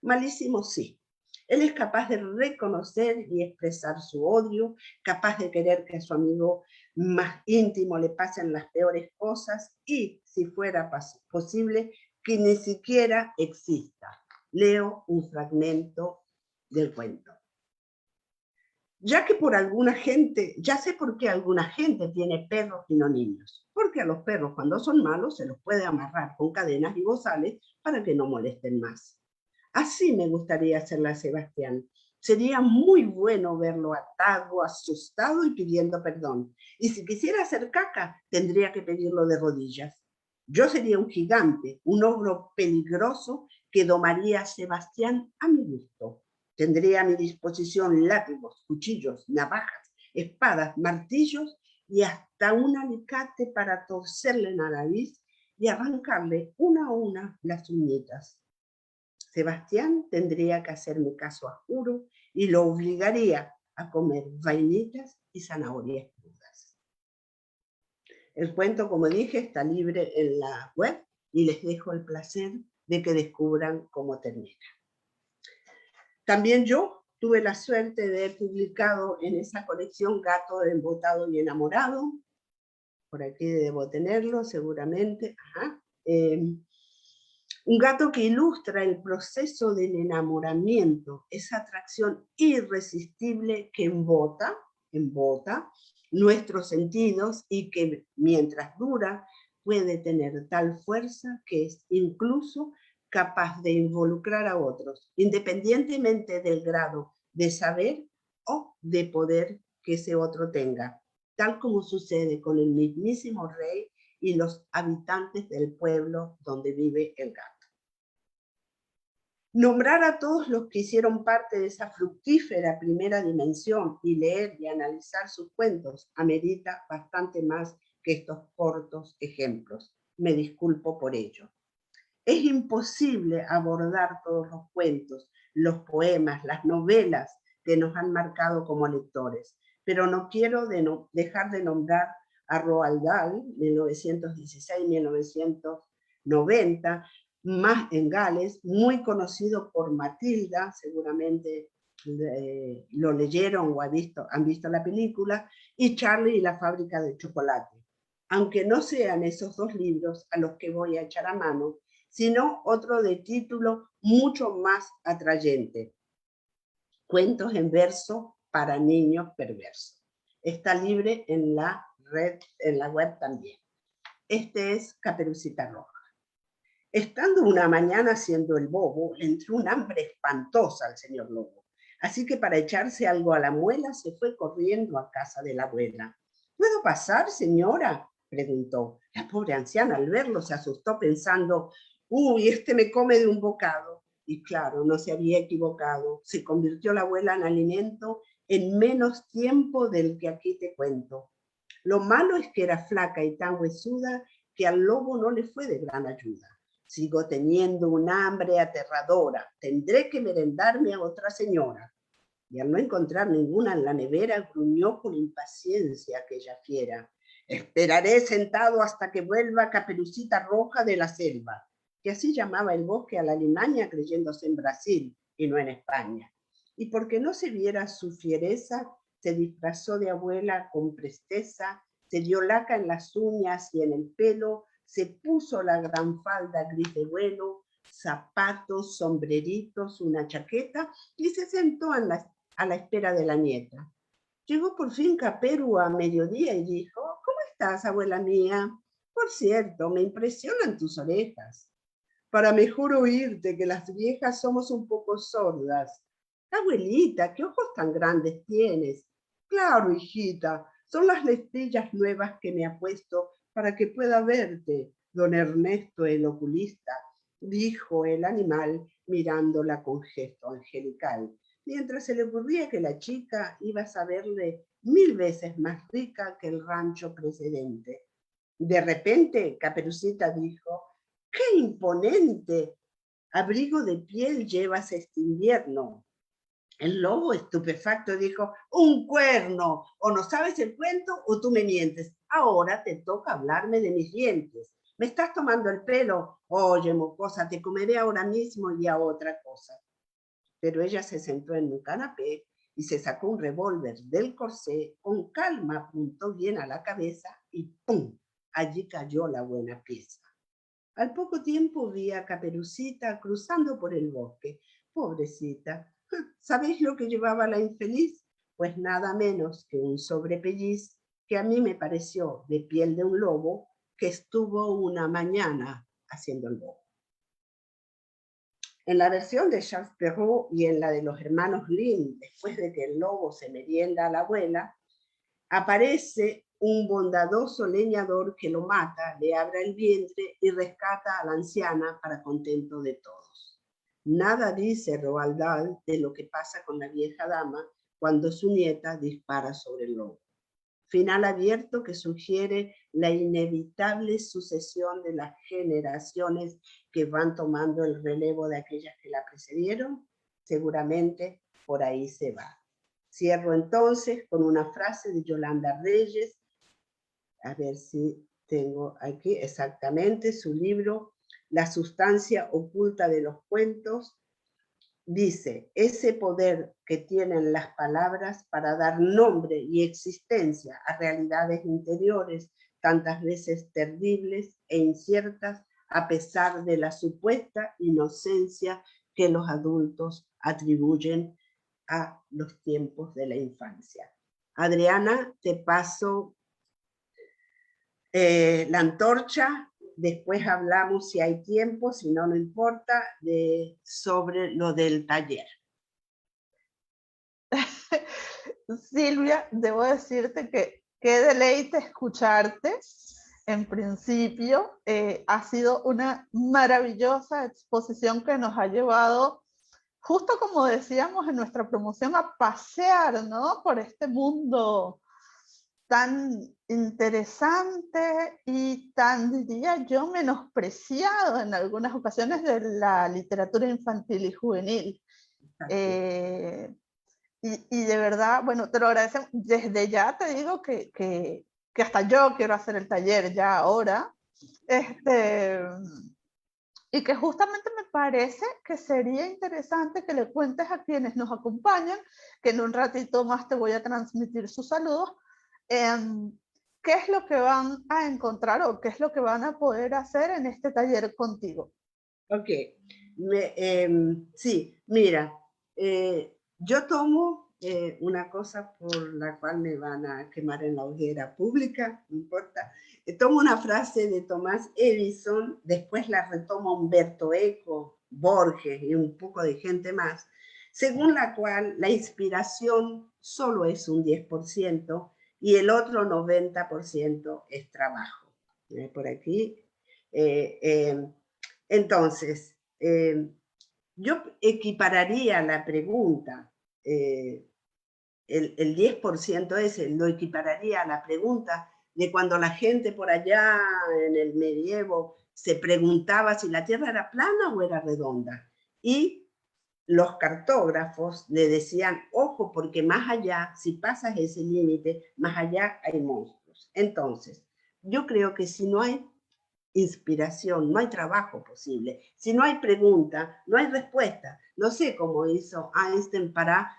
Malísimo sí. Él es capaz de reconocer y expresar su odio, capaz de querer que a su amigo más íntimo le pasen las peores cosas y, si fuera posible, que ni siquiera exista. Leo un fragmento del cuento. Ya sé por qué alguna gente tiene perros y no niños. Porque a los perros, cuando son malos, se los puede amarrar con cadenas y bozales para que no molesten más. Así me gustaría hacerle a Sebastián. Sería muy bueno verlo atado, asustado y pidiendo perdón. Y si quisiera hacer caca, tendría que pedirlo de rodillas. Yo sería un gigante, un ogro peligroso que domaría a Sebastián a mi gusto. Tendría a mi disposición látigos, cuchillos, navajas, espadas, martillos y hasta un alicate para torcerle la nariz y arrancarle una a una las uñitas. Sebastián tendría que hacerme caso a juro y lo obligaría a comer vainitas y zanahorias crudas. El cuento, como dije, está libre en la web y les dejo el placer de que descubran cómo termina. También yo tuve la suerte de haber publicado en esa colección Gato Embotado y Enamorado. Por aquí debo tenerlo seguramente. Ajá. Un gato que ilustra el proceso del enamoramiento, esa atracción irresistible que embota nuestros sentidos y que mientras dura puede tener tal fuerza que es incluso capaz de involucrar a otros, independientemente del grado de saber o de poder que ese otro tenga, tal como sucede con el mismísimo rey y los habitantes del pueblo donde vive el gato. Nombrar a todos los que hicieron parte de esa fructífera primera dimensión y leer y analizar sus cuentos amerita bastante más que estos cortos ejemplos. Me disculpo por ello. Es imposible abordar todos los cuentos, los poemas, las novelas que nos han marcado como lectores, pero no quiero dejar de nombrar a Roald Dahl, 1916-1990, más en Gales, muy conocido por Matilda, seguramente lo leyeron o han visto la película, y Charlie y la fábrica de chocolate. Aunque no sean esos dos libros a los que voy a echar a mano, sino otro de título mucho más atrayente, Cuentos en verso para niños perversos. Está libre en la red, en la web también. Este es Caperucita Roja. Estando una mañana haciendo el bobo, le entró un hambre espantosa al señor Lobo. Así que para echarse algo a la muela se fue corriendo a casa de la abuela. ¿Puedo pasar, señora?, preguntó. La pobre anciana al verlo se asustó pensando, uy, este me come de un bocado. Y claro, no se había equivocado. Se convirtió la abuela en alimento en menos tiempo del que aquí te cuento. Lo malo es que era flaca y tan huesuda que al lobo no le fue de gran ayuda. Sigo teniendo un hambre aterradora. Tendré que merendarme a otra señora. Y al no encontrar ninguna en la nevera, gruñó con impaciencia aquella fiera. Esperaré sentado hasta que vuelva Caperucita Roja de la selva, que así llamaba el bosque a la limaña creyéndose en Brasil y no en España. Y porque no se viera su fiereza, se disfrazó de abuela con presteza, se dio laca en las uñas y en el pelo, se puso la gran falda gris de vuelo, zapatos, sombreritos, una chaqueta y se sentó a la espera de la nieta. Llegó por fin Caperu a mediodía y dijo, ¿cómo estás, abuela mía? Por cierto, me impresionan tus orejas. Para mejor oírte, que las viejas somos un poco sordas. Abuelita, ¿qué ojos tan grandes tienes? Claro, hijita, son las lentillas nuevas que me ha puesto para que pueda verte, don Ernesto el oculista, dijo el animal mirándola con gesto angelical, mientras se le ocurría que la chica iba a saberle 1000 veces más rica que el rancho precedente. De repente, Caperucita dijo, ¡qué imponente abrigo de piel llevas este invierno! El lobo, estupefacto, dijo, ¡un cuerno! O no sabes el cuento o tú me mientes. Ahora te toca hablarme de mis dientes. ¿Me estás tomando el pelo? Oye, mocosa, te comeré ahora mismo y a otra cosa. Pero ella se sentó en un canapé y se sacó un revólver del corsé, con calma apuntó bien a la cabeza y ¡pum! Allí cayó la buena pieza. Al poco tiempo vi a Caperucita cruzando por el bosque. Pobrecita, ¿sabéis lo que llevaba la infeliz? Pues nada menos que un sobrepelliz que a mí me pareció de piel de un lobo que estuvo una mañana haciendo el bobo. En la versión de Charles Perrault y en la de los hermanos Grimm, después de que el lobo se merienda a la abuela, aparece un bondadoso leñador que lo mata, le abre el vientre y rescata a la anciana para contento de todos. Nada dice Roald Dahl de lo que pasa con la vieja dama cuando su nieta dispara sobre el lobo. Final abierto que sugiere la inevitable sucesión de las generaciones que van tomando el relevo de aquellas que la precedieron. Seguramente por ahí se va. Cierro entonces con una frase de Yolanda Reyes, a ver si tengo aquí exactamente su libro, La sustancia oculta de los cuentos. Dice, ese poder que tienen las palabras para dar nombre y existencia a realidades interiores, tantas veces terribles e inciertas, a pesar de la supuesta inocencia que los adultos atribuyen a los tiempos de la infancia. Adriana, te paso la antorcha. Después hablamos, si hay tiempo, si no, no importa, sobre lo del taller. Silvia, debo decirte que qué deleite escucharte. En principio, ha sido una maravillosa exposición que nos ha llevado, justo como decíamos en nuestra promoción, a pasear, ¿no?, por este mundo tan interesante y tan, diría yo, menospreciado en algunas ocasiones de la literatura infantil y juvenil. Y de verdad, bueno, te lo agradecemos. Desde ya te digo que hasta yo quiero hacer el taller ya ahora. Y que justamente me parece que sería interesante que le cuentes a quienes nos acompañan, que en un ratito más te voy a transmitir sus saludos, qué es lo que van a encontrar o qué es lo que van a poder hacer en este taller contigo. Ok, sí, mira, yo tomo una cosa por la cual me van a quemar en la hoguera pública, no importa. Tomo una frase de Thomas Edison, después la retoma Umberto Eco, Borges y un poco de gente más, según la cual la inspiración solo es un 10% y el otro 90% es trabajo. Por aquí. Entonces, yo equipararía la pregunta, el 10% ese, lo equipararía a la pregunta de cuando la gente por allá en el medievo se preguntaba si la Tierra era plana o era redonda. Y los cartógrafos le decían, ojo, porque más allá, si pasas ese límite, más allá hay monstruos. Entonces, yo creo que si no hay inspiración, no hay trabajo posible. Si no hay pregunta, no hay respuesta. No sé cómo hizo Einstein para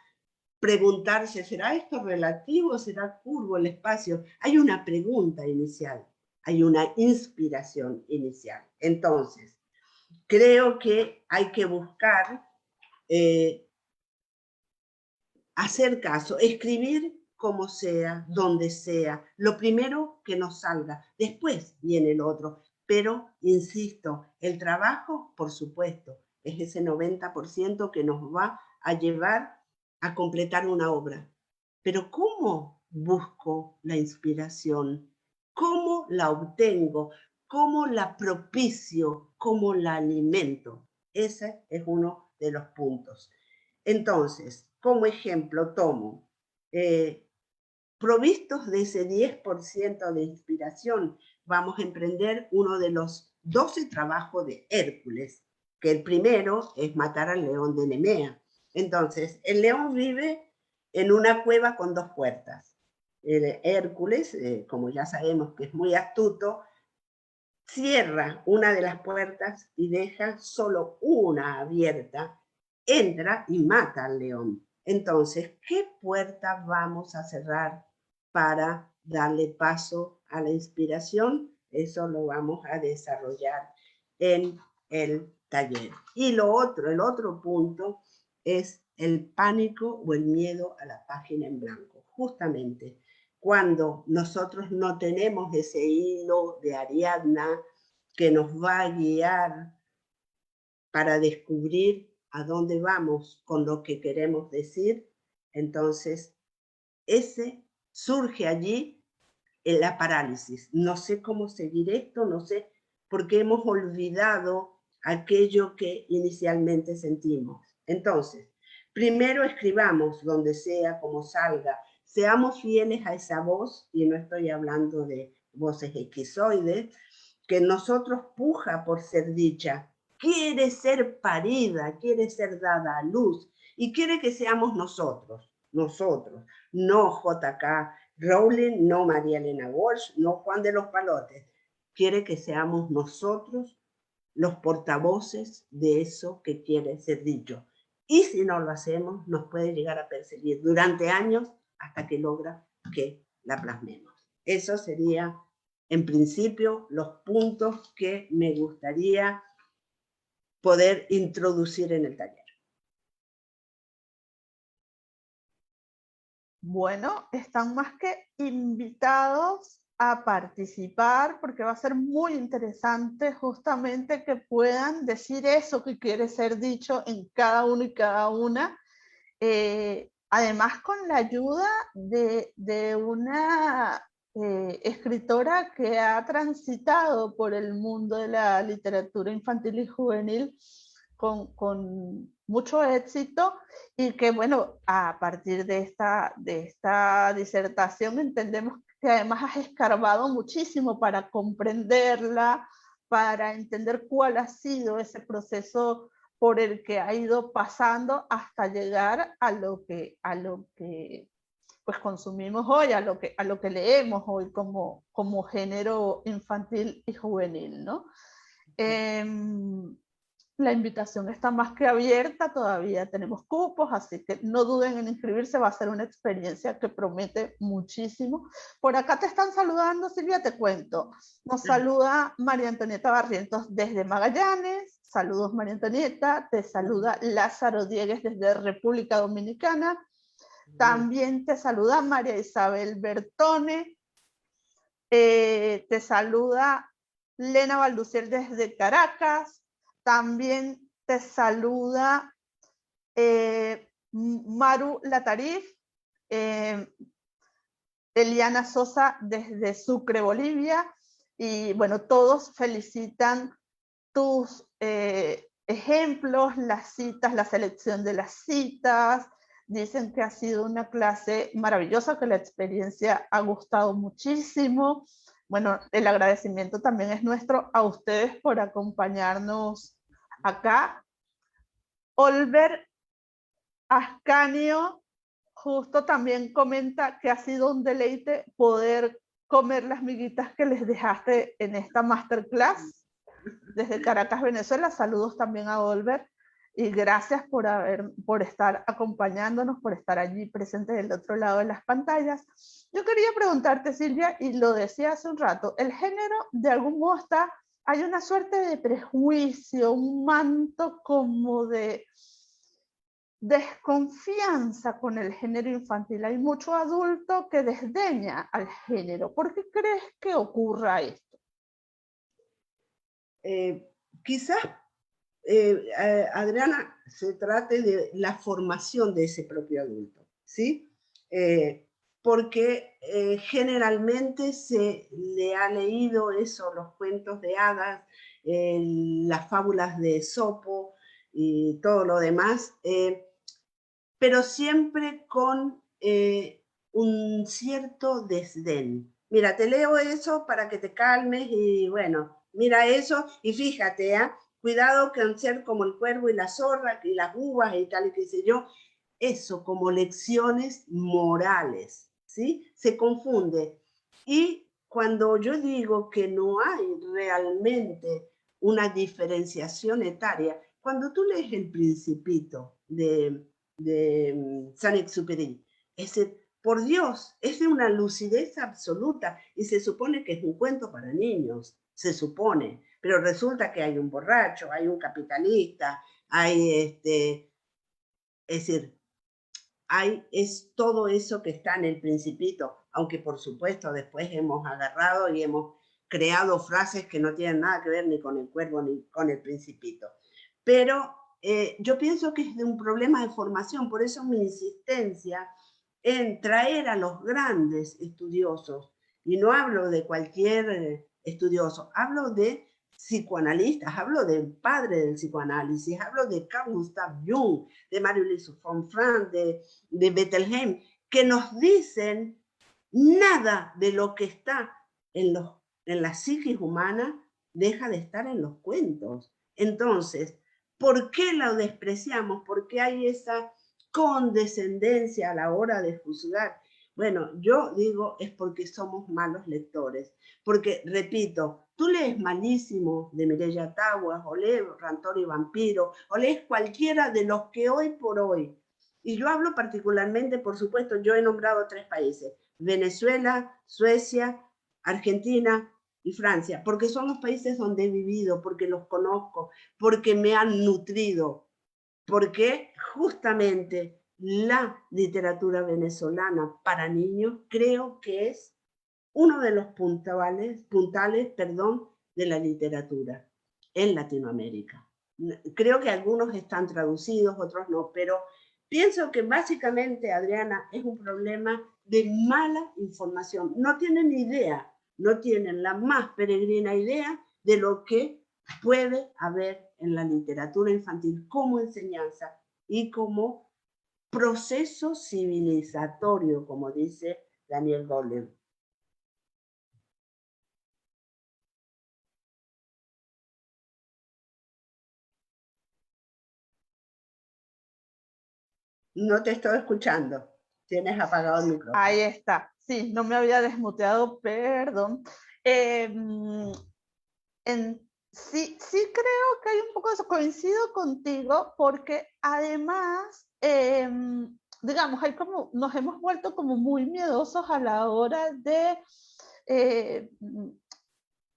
preguntarse, ¿será esto relativo? ¿Será curvo el espacio? Hay una pregunta inicial, hay una inspiración inicial. Entonces, creo que hay que buscar hacer caso, escribir como sea, donde sea, lo primero que nos salga, después viene el otro. Pero, insisto, el trabajo, por supuesto, es ese 90% que nos va a llevar a completar una obra. Pero ¿cómo busco la inspiración? ¿Cómo la obtengo? ¿Cómo la propicio? ¿Cómo la alimento? Ese es uno de los puntos. Entonces, como ejemplo, tomo provistos de ese 10% de inspiración, vamos a emprender uno de los 12 trabajos de Hércules, que el primero es matar al león de Nemea. Entonces, el león vive en una cueva con 2 puertas. El Hércules, como ya sabemos que es muy astuto, cierra una de las puertas y deja solo una abierta, entra y mata al león. Entonces, ¿qué puerta vamos a cerrar para darle paso a la inspiración? Eso lo vamos a desarrollar en el taller. Y el otro punto es el pánico o el miedo a la página en blanco. Justamente cuando nosotros no tenemos ese hilo de Ariadna que nos va a guiar para descubrir a dónde vamos con lo que queremos decir. Entonces, surge allí la parálisis. No sé cómo seguir esto, no sé, porque hemos olvidado aquello que inicialmente sentimos. Entonces, primero escribamos donde sea, como salga, seamos fieles a esa voz, y no estoy hablando de voces esquizoides, que nosotros puja por ser dicha, quiere ser parida, quiere ser dada a luz, y quiere que seamos nosotros, no J.K. Rowling, no María Elena Walsh, no Juan de los Palotes. Quiere que seamos nosotros los portavoces de eso que quiere ser dicho. Y si no lo hacemos, nos puede llegar a perseguir durante años hasta que logra que la plasmemos. Eso sería, en principio, los puntos que me gustaría poder introducir en el taller. Bueno, están más que invitados a participar porque va a ser muy interesante justamente que puedan decir eso que quiere ser dicho en cada uno y cada una. Además, con la ayuda de una escritora que ha transitado por el mundo de la literatura infantil y juvenil con mucho éxito y que, bueno, a partir de esta disertación entendemos que además has escarbado muchísimo para comprenderla, para entender cuál ha sido ese proceso por el que ha ido pasando hasta llegar a lo que pues consumimos hoy, a lo que leemos hoy como género infantil y juvenil, ¿no? La invitación está más que abierta, todavía tenemos cupos, así que no duden en inscribirse, va a ser una experiencia que promete muchísimo. Por acá te están saludando, Silvia, te cuento. Nos saluda María Antonieta Barrientos desde Magallanes. Saludos, María Antonieta. Te saluda Lázaro Diegues desde República Dominicana. También te saluda María Isabel Bertone. Te saluda Lena Balduciel desde Caracas. También te saluda Maru Latarif, Eliana Sosa desde Sucre, Bolivia. Y bueno, todos felicitan tus ejemplos, las citas, la selección de las citas. Dicen que ha sido una clase maravillosa, que la experiencia ha gustado muchísimo. Bueno, el agradecimiento también es nuestro a ustedes por acompañarnos acá. Olver Ascanio justo también comenta que ha sido un deleite poder comer las miguitas que les dejaste en esta masterclass desde Caracas, Venezuela. Saludos también a Olver y gracias por estar acompañándonos, por estar allí presentes del otro lado de las pantallas. Yo quería preguntarte, Silvia, y lo decía hace un rato, el género de algún modo hay una suerte de prejuicio, un manto como de desconfianza con el género infantil. Hay mucho adulto que desdeña al género. ¿Por qué crees que ocurra esto? Quizás, Adriana, se trate de la formación de ese propio adulto, ¿sí? Porque generalmente se le ha leído eso, los cuentos de hadas, las fábulas de Esopo y todo lo demás, pero siempre con un cierto desdén. Mira, te leo eso para que te calmes y bueno, mira eso y fíjate, ¿eh? Cuidado con ser como el cuervo y la zorra y las uvas y tal y qué sé yo. Eso como lecciones morales, ¿sí? Se confunde. Y cuando yo digo que no hay realmente una diferenciación etaria, cuando tú lees El Principito de Saint-Exupéry, por Dios, es de una lucidez absoluta y se supone que es un cuento para niños, se supone, pero resulta que hay un borracho, hay un capitalista, hay es decir, es todo eso que está en El Principito, aunque por supuesto después hemos agarrado y hemos creado frases que no tienen nada que ver ni con el cuervo ni con El Principito. pero yo pienso que es de un problema de formación, por eso mi insistencia en traer a los grandes estudiosos, y no hablo de cualquier estudioso, hablo de psicoanalistas, hablo del padre del psicoanálisis, hablo de Carl Gustav Jung, de Marie-Louise von Franz, de Bettelheim, que nos dicen nada de lo que está en la psiquis humana deja de estar en los cuentos. Entonces, ¿por qué lo despreciamos? ¿Por qué hay esa condescendencia a la hora de juzgar? Bueno, yo digo es porque somos malos lectores. Porque, repito, tú lees Malísimo de Mireya Taguas, o lees Rantor y Vampiro, o lees cualquiera de los que hoy por hoy, y yo hablo particularmente, por supuesto, yo he nombrado 3 países, Venezuela, Suecia, Argentina y Francia, porque son los países donde he vivido, porque los conozco, porque me han nutrido, porque justamente la literatura venezolana para niños creo que es uno de los puntales, de la literatura en Latinoamérica. Creo que algunos están traducidos, otros no, pero pienso que básicamente, Adriana, es un problema de mala información. No tienen idea, no tienen la más peregrina idea de lo que puede haber en la literatura infantil como enseñanza y como proceso civilizatorio, como dice Daniel Goleman. No te estoy escuchando. Tienes apagado el micrófono. Ahí está. Sí, no me había desmuteado, perdón. Sí, sí creo que hay un poco de eso. Coincido contigo porque además, digamos, nos hemos vuelto como muy miedosos a la hora de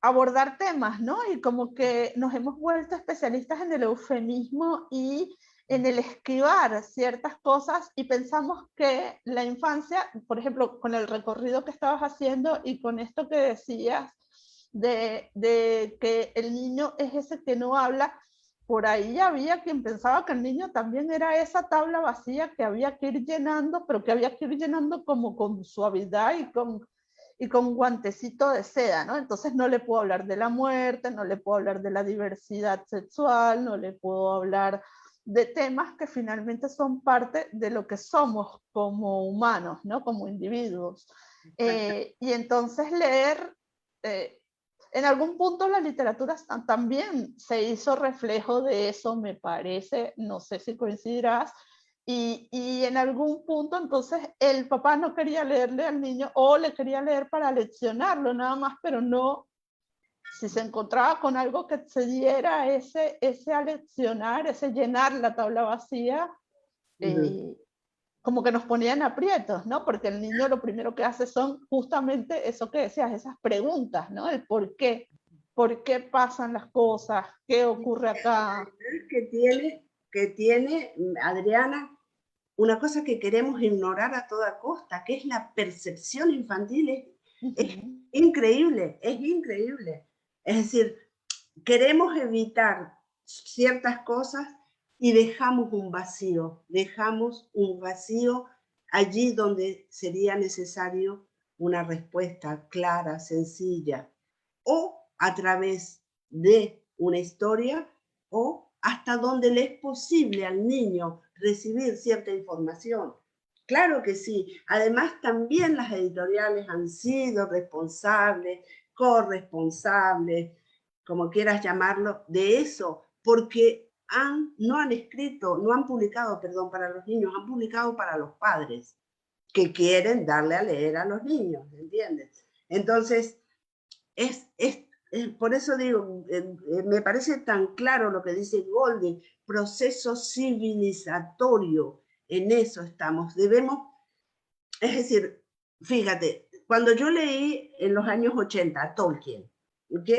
abordar temas, ¿no? Y como que nos hemos vuelto especialistas en el eufemismo y en el esquivar ciertas cosas y pensamos que la infancia, por ejemplo, con el recorrido que estabas haciendo y con esto que decías de que el niño es ese que no habla, por ahí había quien pensaba que el niño también era esa tabla vacía que había que ir llenando, pero que había que ir llenando como con suavidad y con guantecito de seda, ¿no? Entonces no le puedo hablar de la muerte, no le puedo hablar de la diversidad sexual, no le puedo hablar de temas que finalmente son parte de lo que somos como humanos, ¿no? Como individuos. Y entonces leer, en algún punto la literatura también se hizo reflejo de eso, me parece, no sé si coincidirás, y en algún punto entonces el papá no quería leerle al niño o le quería leer para leccionarlo nada más, pero no, si se encontraba con algo que se diera ese aleccionar, ese llenar la tabla vacía, como que nos ponían aprietos, ¿no? Porque el niño lo primero que hace son justamente eso que decías, esas preguntas, ¿no? El por qué pasan las cosas, qué ocurre acá. Que tiene, Adriana, una cosa que queremos ignorar a toda costa, que es la percepción infantil. Es increíble, es increíble. Es decir, queremos evitar ciertas cosas y dejamos un vacío allí donde sería necesario una respuesta clara, sencilla, o a través de una historia, o hasta donde le es posible al niño recibir cierta información. Claro que sí. Además, también las editoriales han sido responsables, corresponsables, como quieras llamarlo, de eso, porque no han escrito, no han publicado, perdón, para los niños, han publicado para los padres que quieren darle a leer a los niños, ¿entiendes? Entonces, por eso digo, me parece tan claro lo que dice Golding, proceso civilizatorio, en eso estamos. Debemos, es decir, fíjate, cuando yo leí en los años 80 a Tolkien, ¿ok?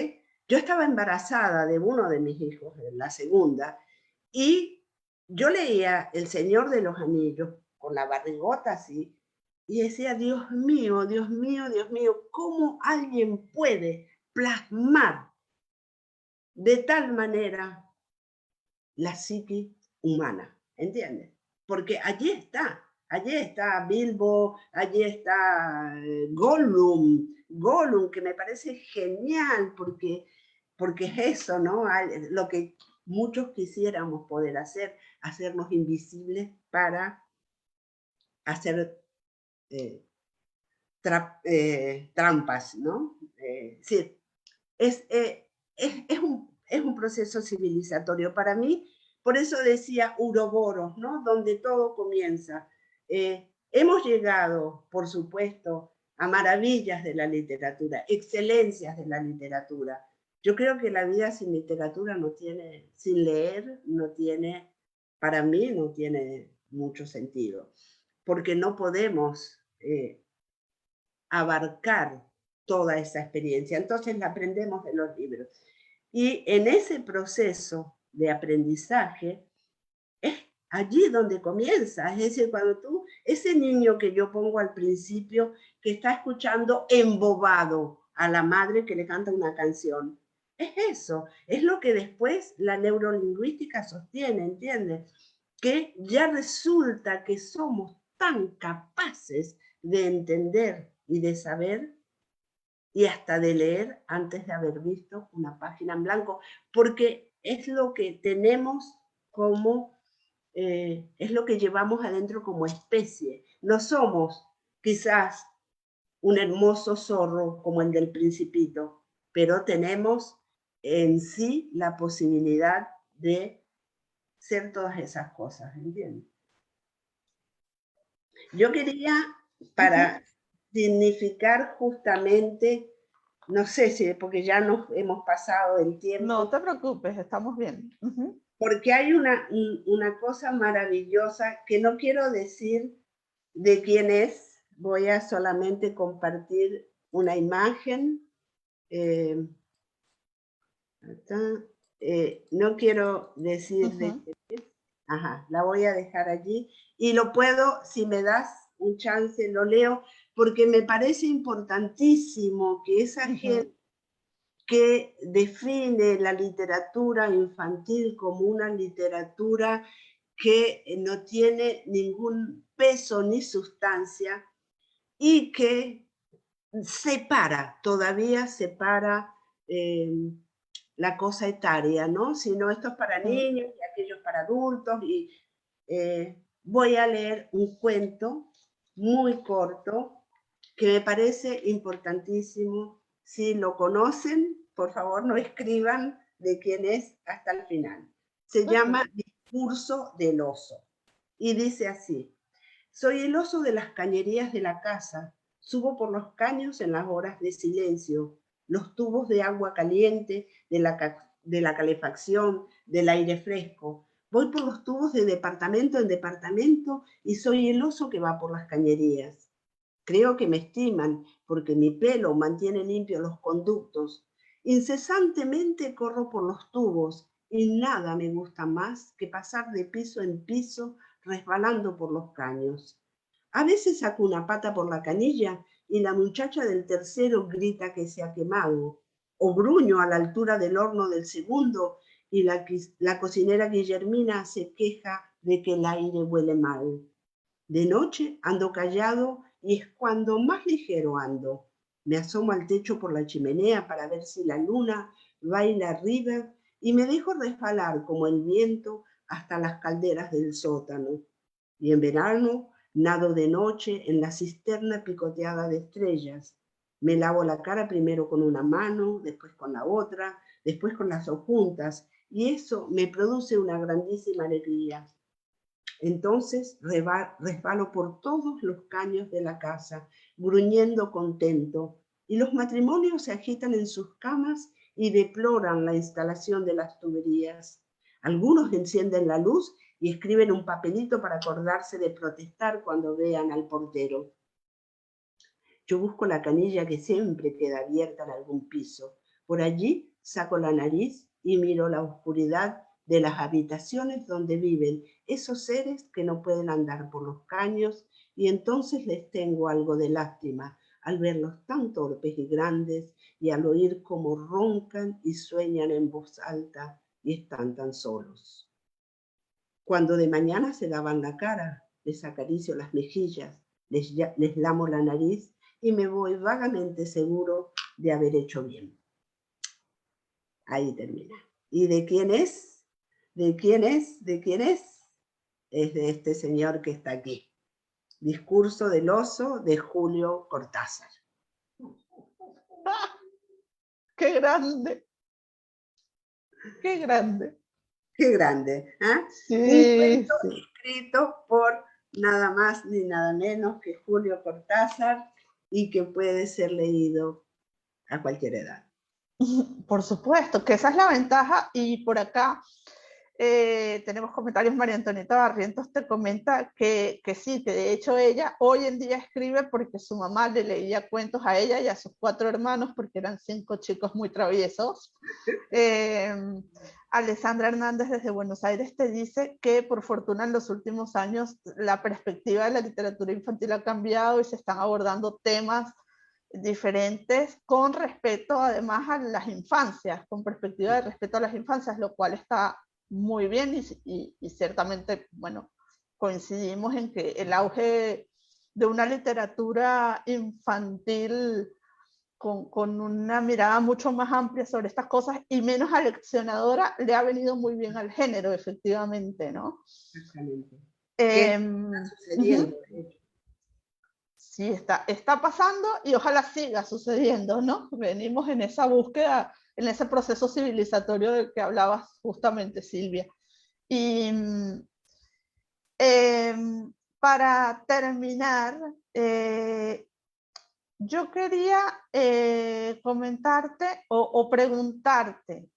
Yo estaba embarazada de uno de mis hijos, la segunda, y yo leía El Señor de los Anillos con la barrigota así, y decía, Dios mío, Dios mío, Dios mío, ¿cómo alguien puede plasmar de tal manera la psique humana, ¿entiendes? Porque allí está Bilbo, allí está Gollum, que me parece genial, porque es eso, ¿no? Lo que muchos quisiéramos poder hacer, hacernos invisibles para hacer trampas, ¿no? Sí, es un proceso civilizatorio para mí, por eso decía Uroboros, ¿no? Donde todo comienza. Hemos llegado, por supuesto, a maravillas de la literatura, excelencias de la literatura. Yo creo que la vida sin literatura no tiene, sin leer, no tiene, para mí no tiene mucho sentido, porque no podemos abarcar toda esa experiencia. Entonces la aprendemos de los libros. Y en ese proceso de aprendizaje es allí donde comienza. Es decir, cuando tú, ese niño que yo pongo al principio, que está escuchando embobado a la madre que le canta una canción, es eso, es lo que después la neurolingüística sostiene, ¿entiendes? Que ya resulta que somos tan capaces de entender y de saber y hasta de leer antes de haber visto una página en blanco, porque es lo que tenemos como, es lo que llevamos adentro como especie. No somos quizás un hermoso zorro como el del Principito, pero tenemos en sí la posibilidad de ser todas esas cosas, ¿entiendes? Yo quería, para significar justamente, no sé si, porque ya nos hemos pasado el No tiempo, te preocupes, estamos bien. porque hay una cosa maravillosa que no quiero decir de quién es, voy a solamente compartir una imagen. Eh, no quiero decir de quién es, ajá, la voy a dejar allí y lo puedo, si me das un chance, lo leo, porque me parece importantísimo que esa gente que define la literatura infantil como una literatura que no tiene ningún peso ni sustancia y que todavía separa la cosa etaria, ¿no? Si no, esto es para niños y aquello para adultos. Y voy a leer un cuento muy corto que me parece importantísimo. Si lo conocen, por favor no escriban de quién es hasta el final. Se llama Discurso del oso y dice así: soy el oso de las cañerías de la casa, subo por los caños en las horas de silencio, los tubos de agua caliente, de la calefacción, del aire fresco. Voy por los tubos de departamento en departamento y soy el oso que va por las cañerías. Creo que me estiman porque mi pelo mantiene limpios los conductos. Incesantemente corro por los tubos y nada me gusta más que pasar de piso en piso resbalando por los caños. A veces saco una pata por la canilla y la muchacha del tercero grita que se ha quemado, o gruño a la altura del horno del segundo y la cocinera Guillermina se queja de que el aire huele mal. De noche ando callado y es cuando más ligero ando. Me asomo al techo por la chimenea para ver si la luna baila arriba y me dejo resbalar como el viento hasta las calderas del sótano. Y en verano nado de noche en la cisterna picoteada de estrellas. Me lavo la cara primero con una mano, después con la otra, después con las dos juntas, y eso me produce una grandísima alegría. Entonces resbalo por todos los caños de la casa, gruñendo contento, y los matrimonios se agitan en sus camas y deploran la instalación de las tuberías. Algunos encienden la luz y escriben un papelito para acordarse de protestar cuando vean al portero. Yo busco la canilla que siempre queda abierta en algún piso. Por allí saco la nariz y miro la oscuridad de las habitaciones donde viven esos seres que no pueden andar por los caños, y entonces les tengo algo de lástima al verlos tan torpes y grandes y al oír cómo roncan y sueñan en voz alta y están tan solos. cuando de mañana se daban la cara, les acaricio las mejillas, les lamo la nariz y me voy vagamente seguro de haber hecho bien. Ahí termina. ¿Y de quién es? ¿De quién es? ¿De quién es? Es de este señor que está aquí. Discurso del oso de Julio Cortázar. ¡Ah! ¡Qué grande! ¡Qué grande! ¡Qué grande! ¿Eh? Un Sí, cuento sí. escrito por nada más ni nada menos que Julio Cortázar y que puede ser leído a cualquier edad. Por supuesto, que esa es la ventaja y por acá tenemos comentarios. María Antonieta Barrientos te comenta que sí, que de hecho ella hoy en día escribe porque su mamá le leía cuentos a ella y a sus 4 hermanos porque eran 5 chicos muy traviesos. Eh, Alessandra Hernández desde Buenos Aires te dice que por fortuna en los últimos años la perspectiva de la literatura infantil ha cambiado y se están abordando temas diferentes con respeto además a las infancias, con perspectiva de respeto a las infancias, lo cual está muy bien y ciertamente, bueno, coincidimos en que el auge de una literatura infantil con una mirada mucho más amplia sobre estas cosas y menos aleccionadora le ha venido muy bien al género, efectivamente, ¿no? Exactamente. ¿Qué Eh, está sucediendo? Sí, está pasando y ojalá siga sucediendo, ¿no? Venimos en esa búsqueda, en ese proceso civilizatorio del que hablabas justamente, Silvia. Y eh, para terminar, yo quería comentarte o preguntarte,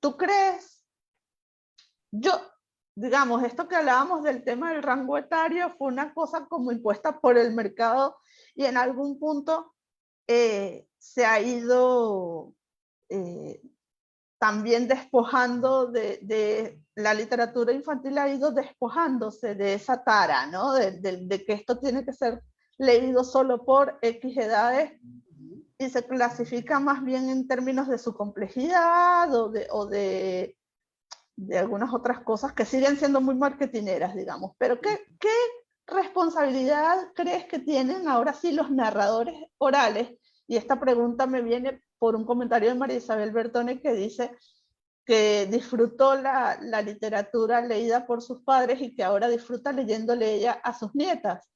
¿tú crees? Yo, digamos, esto que hablábamos del tema del rango etario fue una cosa como impuesta por el mercado y en algún punto se ha ido eh, también despojando de la literatura infantil, ha ido despojándose de esa tara, ¿no? De que esto tiene que ser leído solo por X edades y se clasifica más bien en términos de su complejidad o de algunas otras cosas que siguen siendo muy marketineras, digamos. Pero ¿qué responsabilidad crees que tienen ahora sí los narradores orales? Y esta pregunta me viene por un comentario de María Isabel Bertone que dice que disfrutó la literatura leída por sus padres y que ahora disfruta leyéndole ella a sus nietas.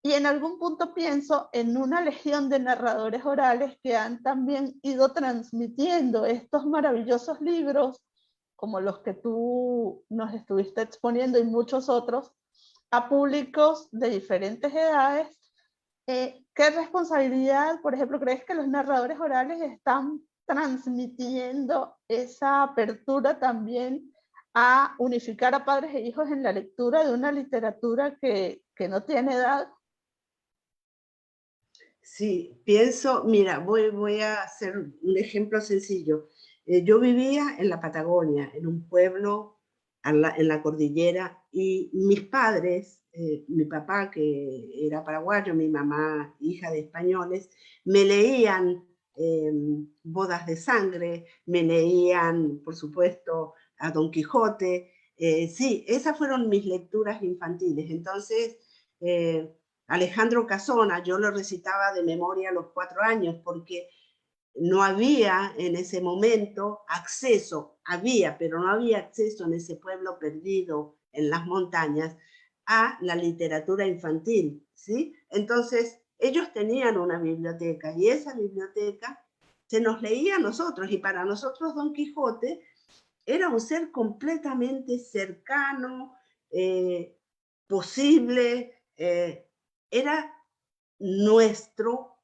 Y en algún punto pienso en una legión de narradores orales que han también ido transmitiendo estos maravillosos libros, como los que tú nos estuviste exponiendo y muchos otros, a públicos de diferentes edades. ¿Qué responsabilidad, por ejemplo, crees que los narradores orales están transmitiendo esa apertura también a unificar a padres e hijos en la lectura de una literatura que no tiene edad? Sí, pienso, mira, voy a hacer un ejemplo sencillo. Yo vivía en la Patagonia, en un pueblo en la cordillera, y mis padres, mi papá que era paraguayo, mi mamá hija de españoles, me leían Bodas de Sangre, me leían, por supuesto, a Don Quijote. Sí, esas fueron mis lecturas infantiles. Entonces, Alejandro Casona, yo lo recitaba de memoria a los 4 años porque no había en ese momento acceso, había, pero no había acceso en ese pueblo perdido en las montañas a la literatura infantil, ¿sí? Entonces, ellos tenían una biblioteca y esa biblioteca se nos leía a nosotros y para nosotros Don Quijote era un ser completamente cercano, posible, era nuestro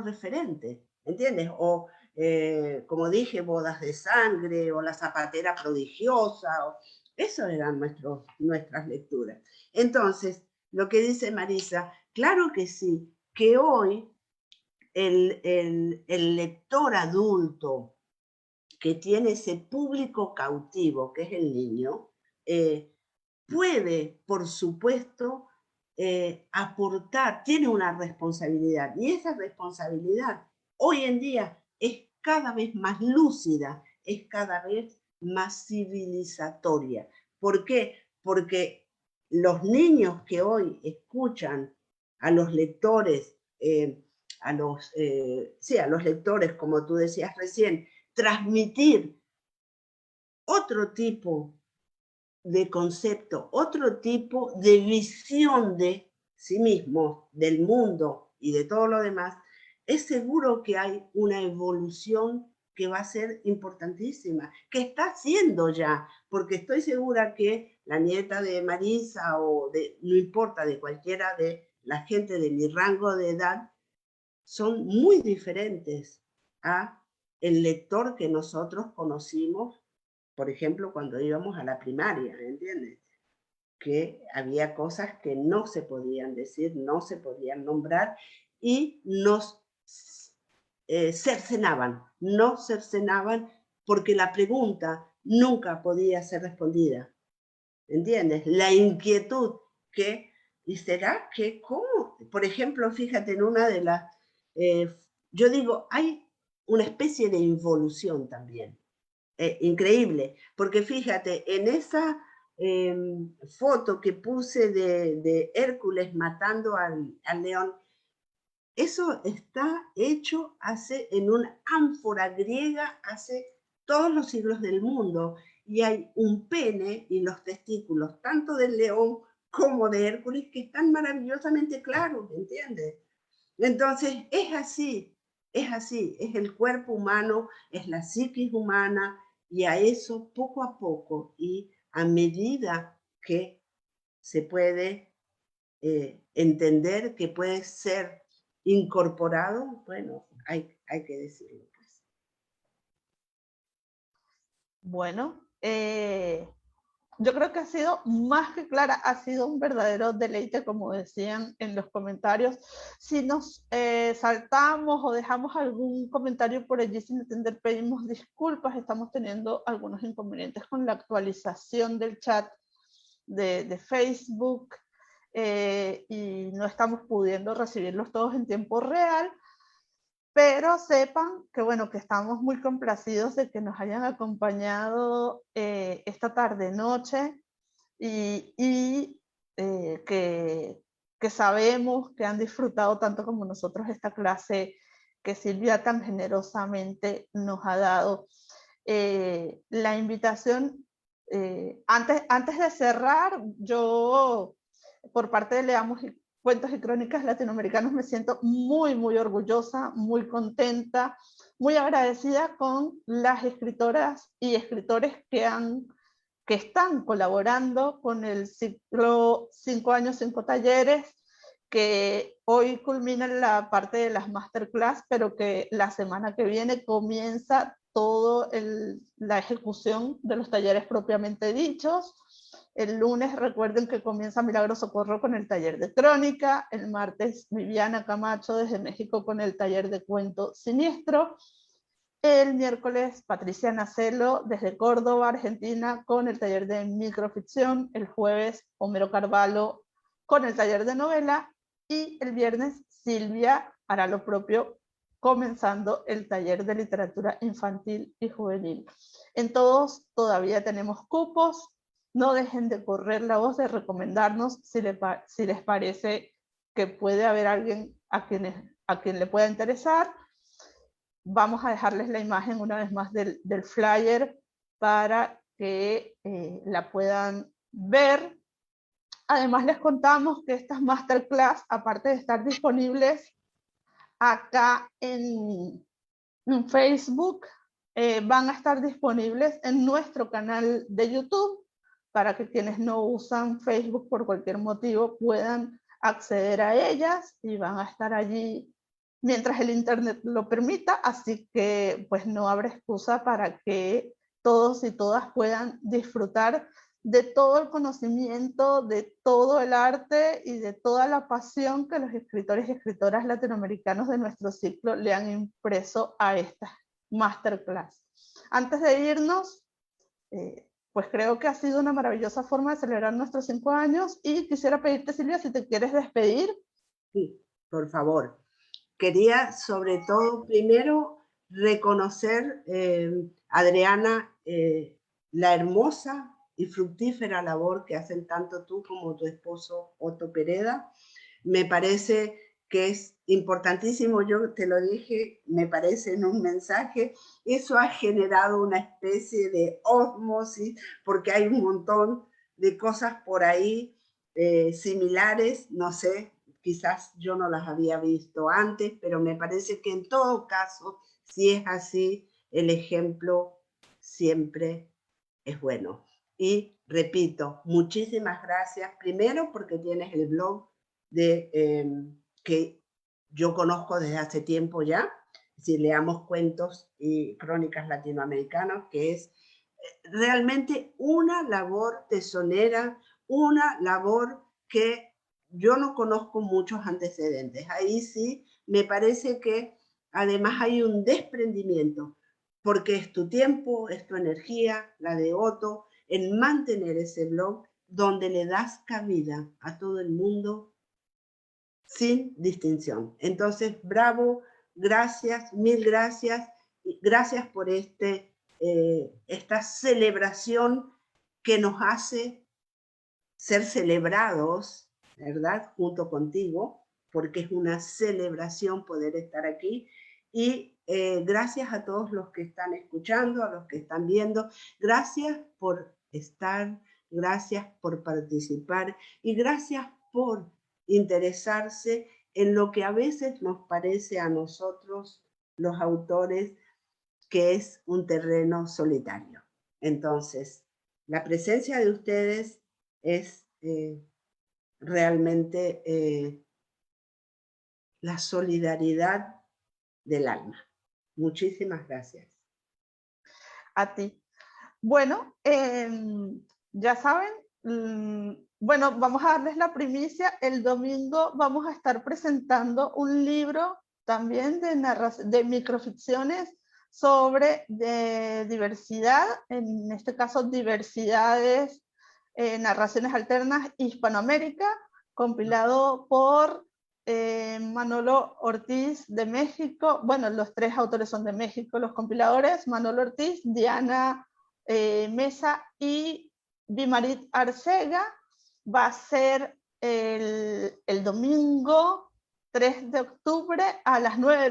referente, ¿entiendes? O, como dije, Bodas de Sangre o La Zapatera Prodigiosa, eso eran nuestras lecturas. Entonces, lo que dice Marisa, claro que sí, que hoy el lector adulto que tiene ese público cautivo, que es el niño, puede, por supuesto, aportar, tiene una responsabilidad, y esa responsabilidad hoy en día es cada vez más lúcida, es cada vez más civilizatoria, ¿Por qué? Porque los niños que hoy escuchan a los lectores, a los lectores, como tú decías recién, transmitir otro tipo de concepto, otro tipo de visión de sí mismo, del mundo y de todo lo demás, es seguro que hay una evolución que va a ser importantísima, que está haciendo ya, porque estoy segura que la nieta de Marisa o no importa, de cualquiera de la gente de mi rango de edad, son muy diferentes a el lector que nosotros conocimos, por ejemplo, cuando íbamos a la primaria, ¿entiendes? Que había cosas que no se podían decir, no se podían nombrar y nos no cercenaban porque la pregunta nunca podía ser respondida, ¿entiendes? La inquietud que, ¿y será que cómo? Por ejemplo, fíjate en una de las, yo digo, hay una especie de involución también, increíble, porque fíjate, en esa foto que puse de Hércules matando al león, eso está hecho en una ánfora griega hace todos los siglos del mundo, y hay un pene y los testículos, tanto del león como de Hércules, que están maravillosamente claros, ¿entiendes? Entonces, es así, es el cuerpo humano, es la psiquis humana, y a eso poco a poco y a medida que se puede entender que puede ser incorporado, bueno, hay que decirlo. Pues. Bueno, yo creo que ha sido más que clara, ha sido un verdadero deleite, como decían en los comentarios. Si nos saltamos o dejamos algún comentario por allí sin entender, pedimos disculpas. Estamos teniendo algunos inconvenientes con la actualización del chat de Facebook y no estamos pudiendo recibirlos todos en tiempo real. Pero sepan que, bueno, que estamos muy complacidos de que nos hayan acompañado esta tarde-noche y que sabemos que han disfrutado tanto como nosotros esta clase que Silvia tan generosamente nos ha dado. La invitación, antes de cerrar, yo, por parte de Leamos Cuentos y Crónicas Latinoamericanos, me siento muy, muy orgullosa, muy contenta, muy agradecida con las escritoras y escritores que están colaborando con el ciclo 5 años, 5 talleres, que hoy culmina la parte de las masterclass, pero que la semana que viene comienza toda la ejecución de los talleres propiamente dichos. El lunes recuerden que comienza Milagro Socorro con el taller de crónica, el martes Viviana Camacho desde México con el taller de cuento siniestro, el miércoles Patricia Nacelo desde Córdoba, Argentina, con el taller de microficción, el jueves Homero Carvalho con el taller de novela y el viernes Silvia hará lo propio comenzando el taller de literatura infantil y juvenil. En todos todavía tenemos cupos, no dejen de correr la voz, de recomendarnos si les parece que puede haber alguien a quien le pueda interesar. Vamos a dejarles la imagen una vez más del flyer para que la puedan ver. Además les contamos que estas masterclass, aparte de estar disponibles acá en Facebook, van a estar disponibles en nuestro canal de YouTube para que quienes no usan Facebook por cualquier motivo puedan acceder a ellas y van a estar allí mientras el internet lo permita, así que pues no habrá excusa para que todos y todas puedan disfrutar de todo el conocimiento, de todo el arte y de toda la pasión que los escritores y escritoras latinoamericanos de nuestro ciclo le han impreso a esta masterclass. Antes de irnos, pues creo que ha sido una maravillosa forma de celebrar nuestros 5 años y quisiera pedirte, Silvia, si te quieres despedir. Sí, por favor. Quería sobre todo primero reconocer, Adriana, la hermosa y fructífera labor que hacen tanto tú como tu esposo Otto Pereda. Me parece que es importantísimo, yo te lo dije, me parece en un mensaje, eso ha generado una especie de ósmosis, porque hay un montón de cosas por ahí similares, no sé, quizás yo no las había visto antes, pero me parece que en todo caso, si es así, el ejemplo siempre es bueno. Y repito, muchísimas gracias, primero porque tienes el blog que yo conozco desde hace tiempo ya, si leamos cuentos y crónicas latinoamericanas, que es realmente una labor tesonera, una labor que yo no conozco muchos antecedentes. Ahí sí me parece que además hay un desprendimiento, porque es tu tiempo, es tu energía, la de Otto, en mantener ese blog donde le das cabida a todo el mundo sin distinción. Entonces, bravo, gracias, mil gracias, gracias por esta celebración que nos hace ser celebrados, ¿verdad? Junto contigo, porque es una celebración poder estar aquí. Y gracias a todos los que están escuchando, a los que están viendo, gracias por estar, gracias por participar y gracias por interesarse en lo que a veces nos parece a nosotros, los autores, que es un terreno solitario. Entonces, la presencia de ustedes es realmente la solidaridad del alma. Muchísimas gracias. A ti. Bueno, ya saben, bueno, vamos a darles la primicia. El domingo vamos a estar presentando un libro también de microficciones sobre diversidad, en este caso diversidades, narraciones alternas Hispanoamérica, compilado por Manolo Ortiz de México. Bueno, los tres autores son de México, los compiladores, Manolo Ortiz, Diana Mesa y Bimarit Arcega. Va a ser el domingo 3 de octubre a las 9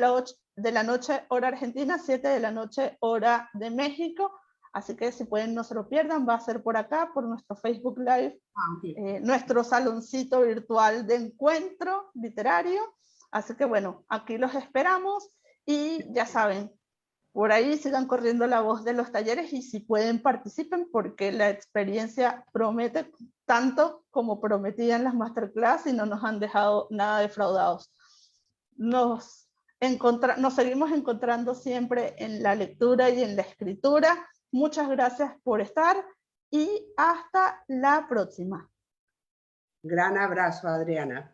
de la noche hora argentina, 7 de la noche hora de México. Así que si pueden no se lo pierdan, va a ser por acá, por nuestro Facebook Live, nuestro saloncito virtual de encuentro literario. Así que bueno, aquí los esperamos y ya saben, por ahí sigan corriendo la voz de los talleres y si pueden participen porque la experiencia promete tanto como prometían las masterclass y no nos han dejado nada defraudados. Nos seguimos encontrando siempre en la lectura y en la escritura. Muchas gracias por estar y hasta la próxima. Gran abrazo, Adriana.